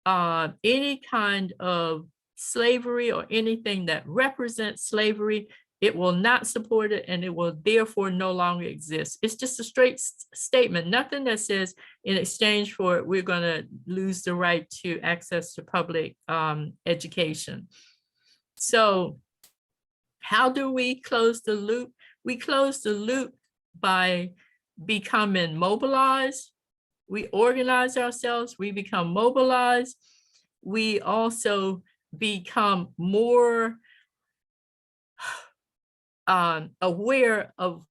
any kind of slavery or anything that represents slavery. It will not support it, and it will therefore no longer exist. It's just a straight statement, nothing that says in exchange for it, we're going to lose the right to access to public education. So how do we close the loop? We close the loop by becoming mobilized. We organize ourselves, we become mobilized. We also become more aware of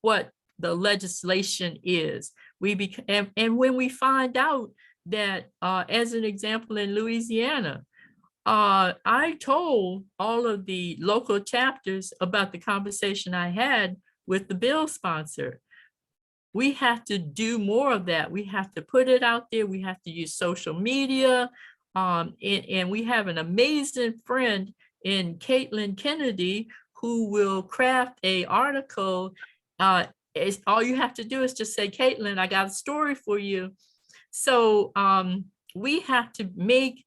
what the legislation is. And when we find out that, as an example, in Louisiana, I told all of the local chapters about the conversation I had with the bill sponsor. We have to do more of that. We have to put it out there. We have to use social media. And we have an amazing friend in Caitlin Kennedy who will craft an article. All you have to do is just say, Caitlin, I got a story for you. So we have to make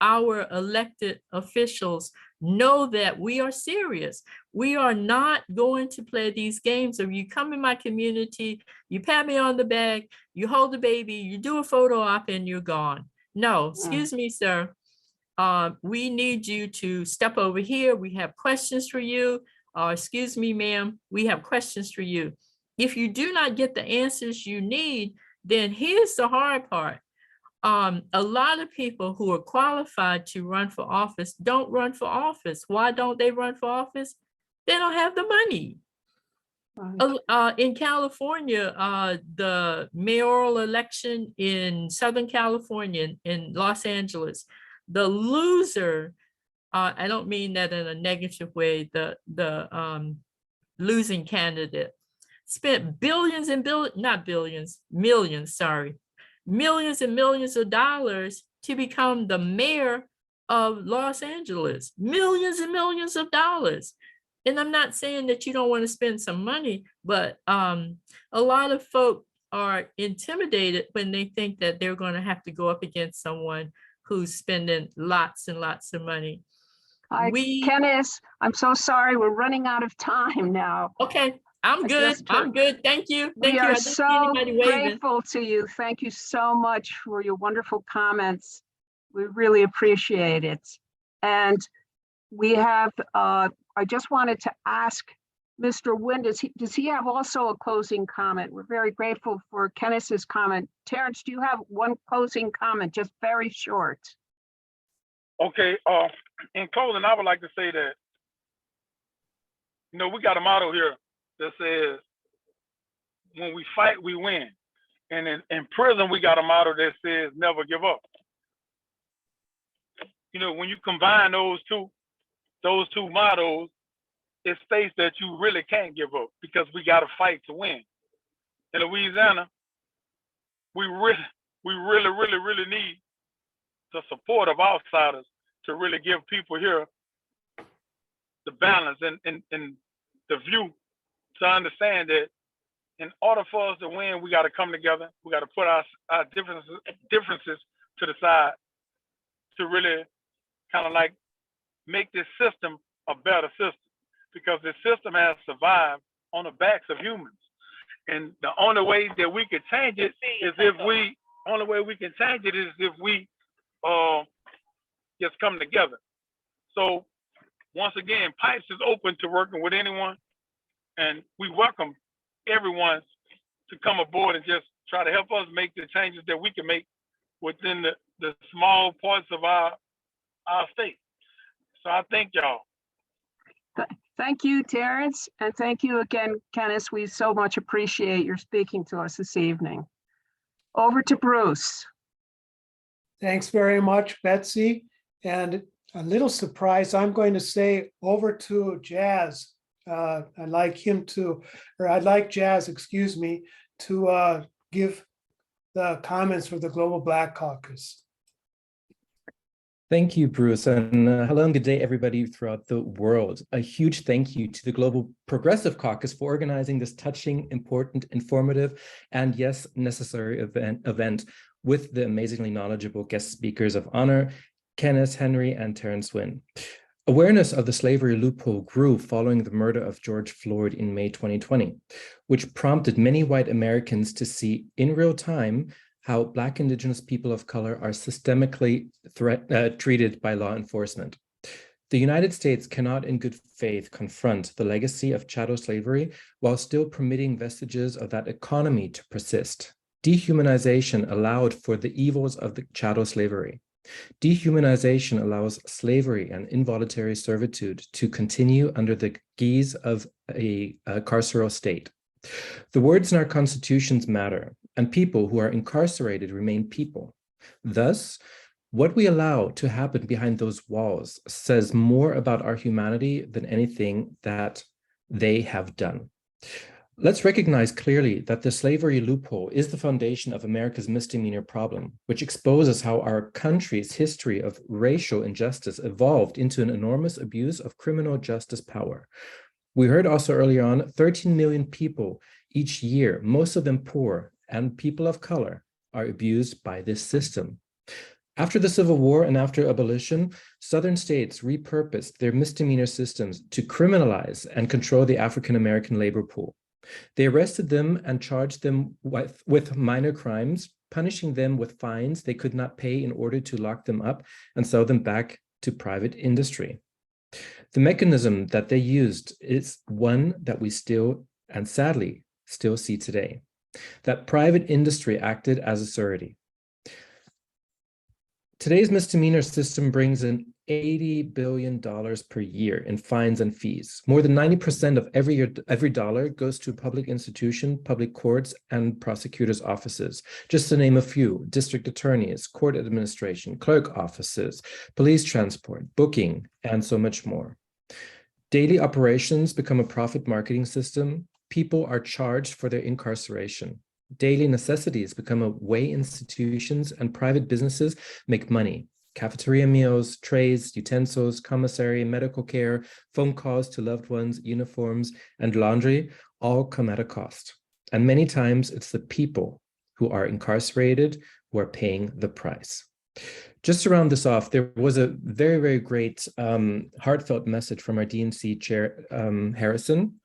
our elected officials know that we are serious. We are not going to play these games of you come in my community, you pat me on the back, you hold the baby, you do a photo op and you're gone. No, excuse me, sir. We need you to step over here. We have questions for you. Excuse me, ma'am, we have questions for you. If you do not get the answers you need, then here's the hard part. A lot of people who are qualified to run for office don't run for office. Why don't they run for office? They don't have the money. In California, the mayoral election in Southern California, in Los Angeles, the loser, I don't mean that in a negative way, the losing candidate spent billions and billions, not billions, millions, sorry, millions and millions of dollars to become the mayor of Los Angeles, millions and millions of dollars. And I'm not saying that you don't want to spend some money, but a lot of folk are intimidated when they think that they're going to have to go up against someone who's spending lots and lots of money. Kenneth, I'm so sorry, we're running out of time now. Okay. I'm good. I'm good. Thank you. Thank you. We are so grateful to you. Thank you so much for your wonderful comments. We really appreciate it. And we have, I just wanted to ask Mr. Nguyen, does he have also a closing comment? We're very grateful for Kenneth's comment. Terrence, do you have one closing comment, just very short? Okay, in closing, I would like to say that, you know, we got a motto here that says, when we fight, we win. And in prison, we got a motto that says, never give up. You know, when you combine those two mottos, it states that you really can't give up because we got to fight to win. In Louisiana, we really need the support of outsiders to really give people here the balance and the view to understand that in order for us to win, we got to come together. We got to put our differences to the side to really kind of like make this system a better system, because this system has survived on the backs of humans. And the only way that we can change it is if we just come together. So once again, Pipes is open to working with anyone, and we welcome everyone to come aboard and just try to help us make the changes that we can make within the small parts of our state. So I thank y'all. Thank you, Terrence, and thank you again, Kenneth. We so much appreciate your speaking to us this evening. Over to Bruce. Thanks very much, Betsy. And a little surprise, I'm going to say over to Jazz. I'd like Jazz, excuse me, to give the comments for the Global Black Caucus. Thank you, Bruce, and hello and good day, everybody throughout the world. A huge thank you to the Global Progressive Caucus for organizing this touching, important, informative, and yes, necessary event with the amazingly knowledgeable guest speakers of honor, Kenneth Henry and Terrence Nguyen. Awareness of the slavery loophole grew following the murder of George Floyd in May 2020, which prompted many white Americans to see in real time how Black, Indigenous people of color are systemically treated by law enforcement. The United States cannot in good faith confront the legacy of chattel slavery while still permitting vestiges of that economy to persist. Dehumanization allowed for the evils of the chattel slavery. Dehumanization allows slavery and involuntary servitude to continue under the guise of a carceral state. The words in our constitutions matter, and people who are incarcerated remain people. Thus, what we allow to happen behind those walls says more about our humanity than anything that they have done. Let's recognize clearly that the slavery loophole is the foundation of America's misdemeanor problem, which exposes how our country's history of racial injustice evolved into an enormous abuse of criminal justice power. We heard also earlier on 13 million people each year, most of them poor and people of color, are abused by this system. After the Civil War and after abolition, Southern states repurposed their misdemeanor systems to criminalize and control the African-American labor pool. They arrested them and charged them with minor crimes, punishing them with fines they could not pay in order to lock them up and sell them back to private industry. The mechanism that they used is one that we still, and sadly, still see today. That private industry acted as a surrogate. Today's misdemeanor system brings in $80 billion per year in fines and fees. More than 90% of every dollar goes to public institution, public courts, and prosecutors' offices. Just to name a few: district attorneys, court administration, clerk offices, police transport, booking, and so much more. Daily operations become a profit marketing system. People are charged for their incarceration. Daily necessities become a way institutions and private businesses make money. Cafeteria meals, trays, utensils, commissary, medical care, phone calls to loved ones, uniforms, and laundry all come at a cost. And many times it's the people who are incarcerated who are paying the price. Just to round this off, there was a very, very great heartfelt message from our DNC chair, Harrison.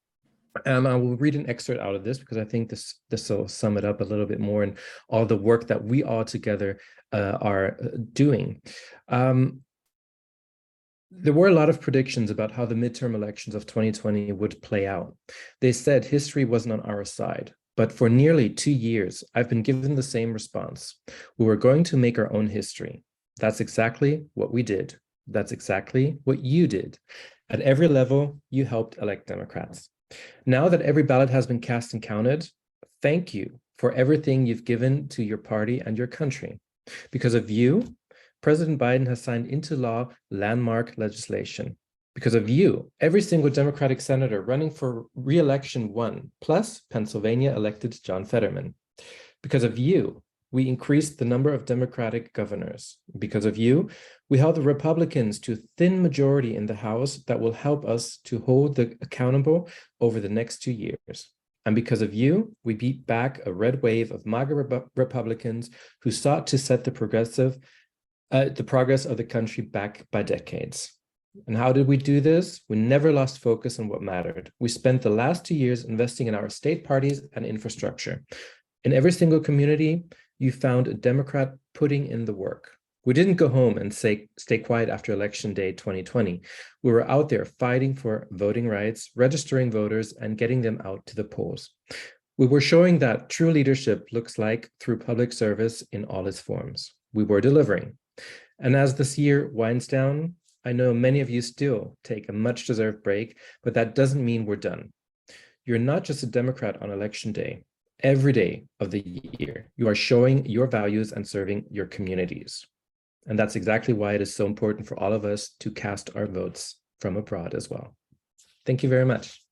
I will read an excerpt out of this because I think this will sum it up a little bit more and all the work that we all together are doing. There were a lot of predictions about how the midterm elections of 2020 would play out. They said history wasn't on our side, but for nearly 2 years, I've been given the same response. We were going to make our own history. That's exactly what we did. That's exactly what you did. At every level, you helped elect Democrats. Now that every ballot has been cast and counted, thank you for everything you've given to your party and your country. Because of you, President Biden has signed into law landmark legislation. Because of you, every single Democratic senator running for re-election won, plus Pennsylvania elected John Fetterman. Because of you, we increased the number of Democratic governors. Because of you, we held the Republicans to a thin majority in the House that will help us to hold them accountable over the next 2 years. And because of you, we beat back a red wave of MAGA Republicans who sought to set the progress of the country back by decades. And how did we do this? We never lost focus on what mattered. We spent the last 2 years investing in our state parties and infrastructure. In every single community, you found a Democrat putting in the work. We didn't go home and say, stay quiet after Election Day 2020. We were out there fighting for voting rights, registering voters, and getting them out to the polls. We were showing that true leadership looks like through public service in all its forms. We were delivering. And as this year winds down, I know many of you still take a much-deserved break, but that doesn't mean we're done. You're not just a Democrat on Election Day. Every day of the year, you are showing your values and serving your communities. And that's exactly why it is so important for all of us to cast our votes from abroad as well. Thank you very much.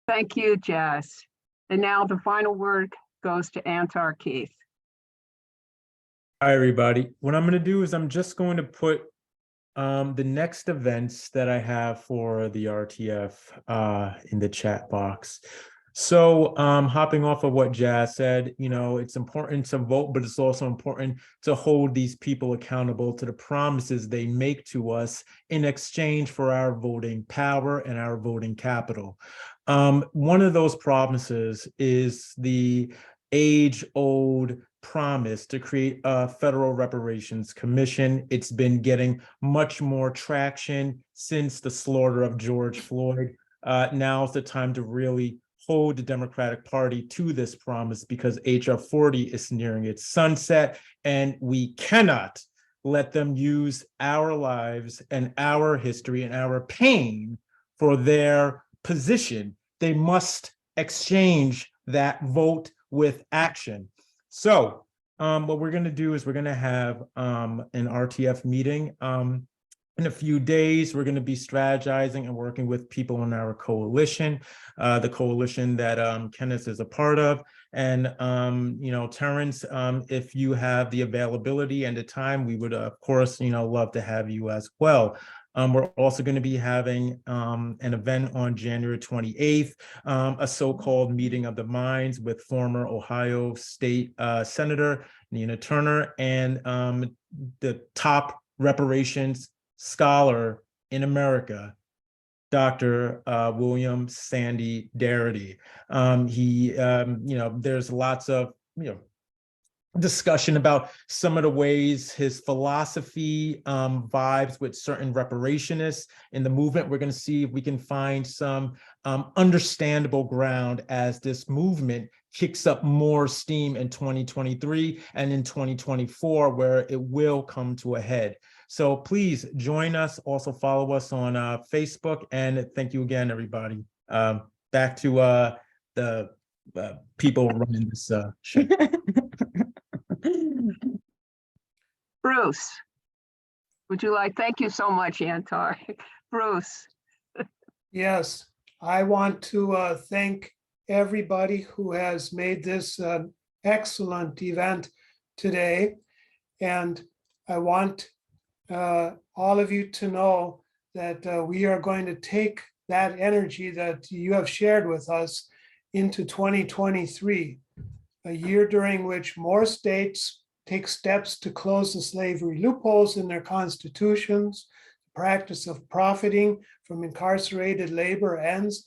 Thank you, Jess. And now the final word goes to Antar Keith. Hi, everybody. What I'm going to do is I'm just going to put the next events that I have for the RTF in the chat box. So hopping off of what Jazz said, you know, it's important to vote, but it's also important to hold these people accountable to the promises they make to us in exchange for our voting power and our voting capital. One of those promises is the age-old promise to create a federal reparations commission. It's been getting much more traction since the slaughter of George Floyd. Now's the time to really hold the Democratic Party to this promise, because HR 40 is nearing its sunset, and we cannot let them use our lives and our history and our pain for their position. They must exchange that vote with action. So what we're going to do is we're going to have an RTF meeting in a few days. We're going to be strategizing and working with people in our coalition, the coalition that Kenneth is a part of. And, you know, Terrence, if you have the availability and the time, we would, of course, you know, love to have you as well. We're also going to be having an event on January 28th, a so-called meeting of the minds with former Ohio State Senator Nina Turner and the top reparations scholar in America, Dr. William Sandy Darity. You know, there's lots of, you know, discussion about some of the ways his philosophy vibes with certain reparationists in the movement. We're going to see if we can find some understandable ground as this movement kicks up more steam in 2023 and in 2024, where it will come to a head. So please join us. Also follow us on Facebook. And thank you again, everybody. Back to the people running this show. Bruce, would you like, thank you so much, Antar. Bruce. Yes, I want to thank everybody who has made this an excellent event today. And I want all of you to know that we are going to take that energy that you have shared with us into 2023, a year during which more states take steps to close the slavery loopholes in their constitutions, the practice of profiting from incarcerated labor ends,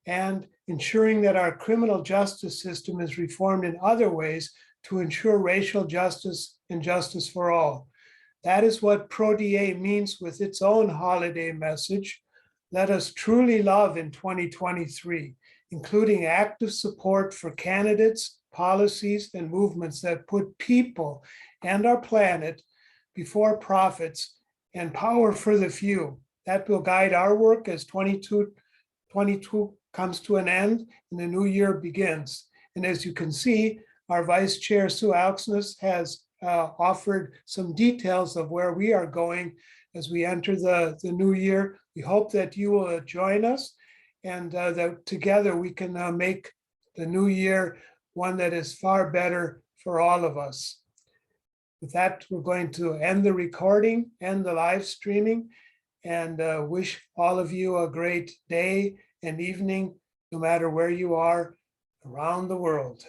and ensuring that our criminal justice system is reformed in other ways to ensure racial justice and justice for all. That is what Pro-DA means with its own holiday message. Let us truly love in 2023, including active support for candidates, policies, and movements that put people and our planet before profits and power for the few. That will guide our work as 2022 comes to an end and the new year begins. And as you can see, our Vice Chair, Sue Alksness, has offered some details of where we are going as we enter the new year. We hope that you will join us and that together we can make the new year one that is far better for all of us. With that, we're going to end the recording and the live streaming and wish all of you a great day and evening, no matter where you are around the world.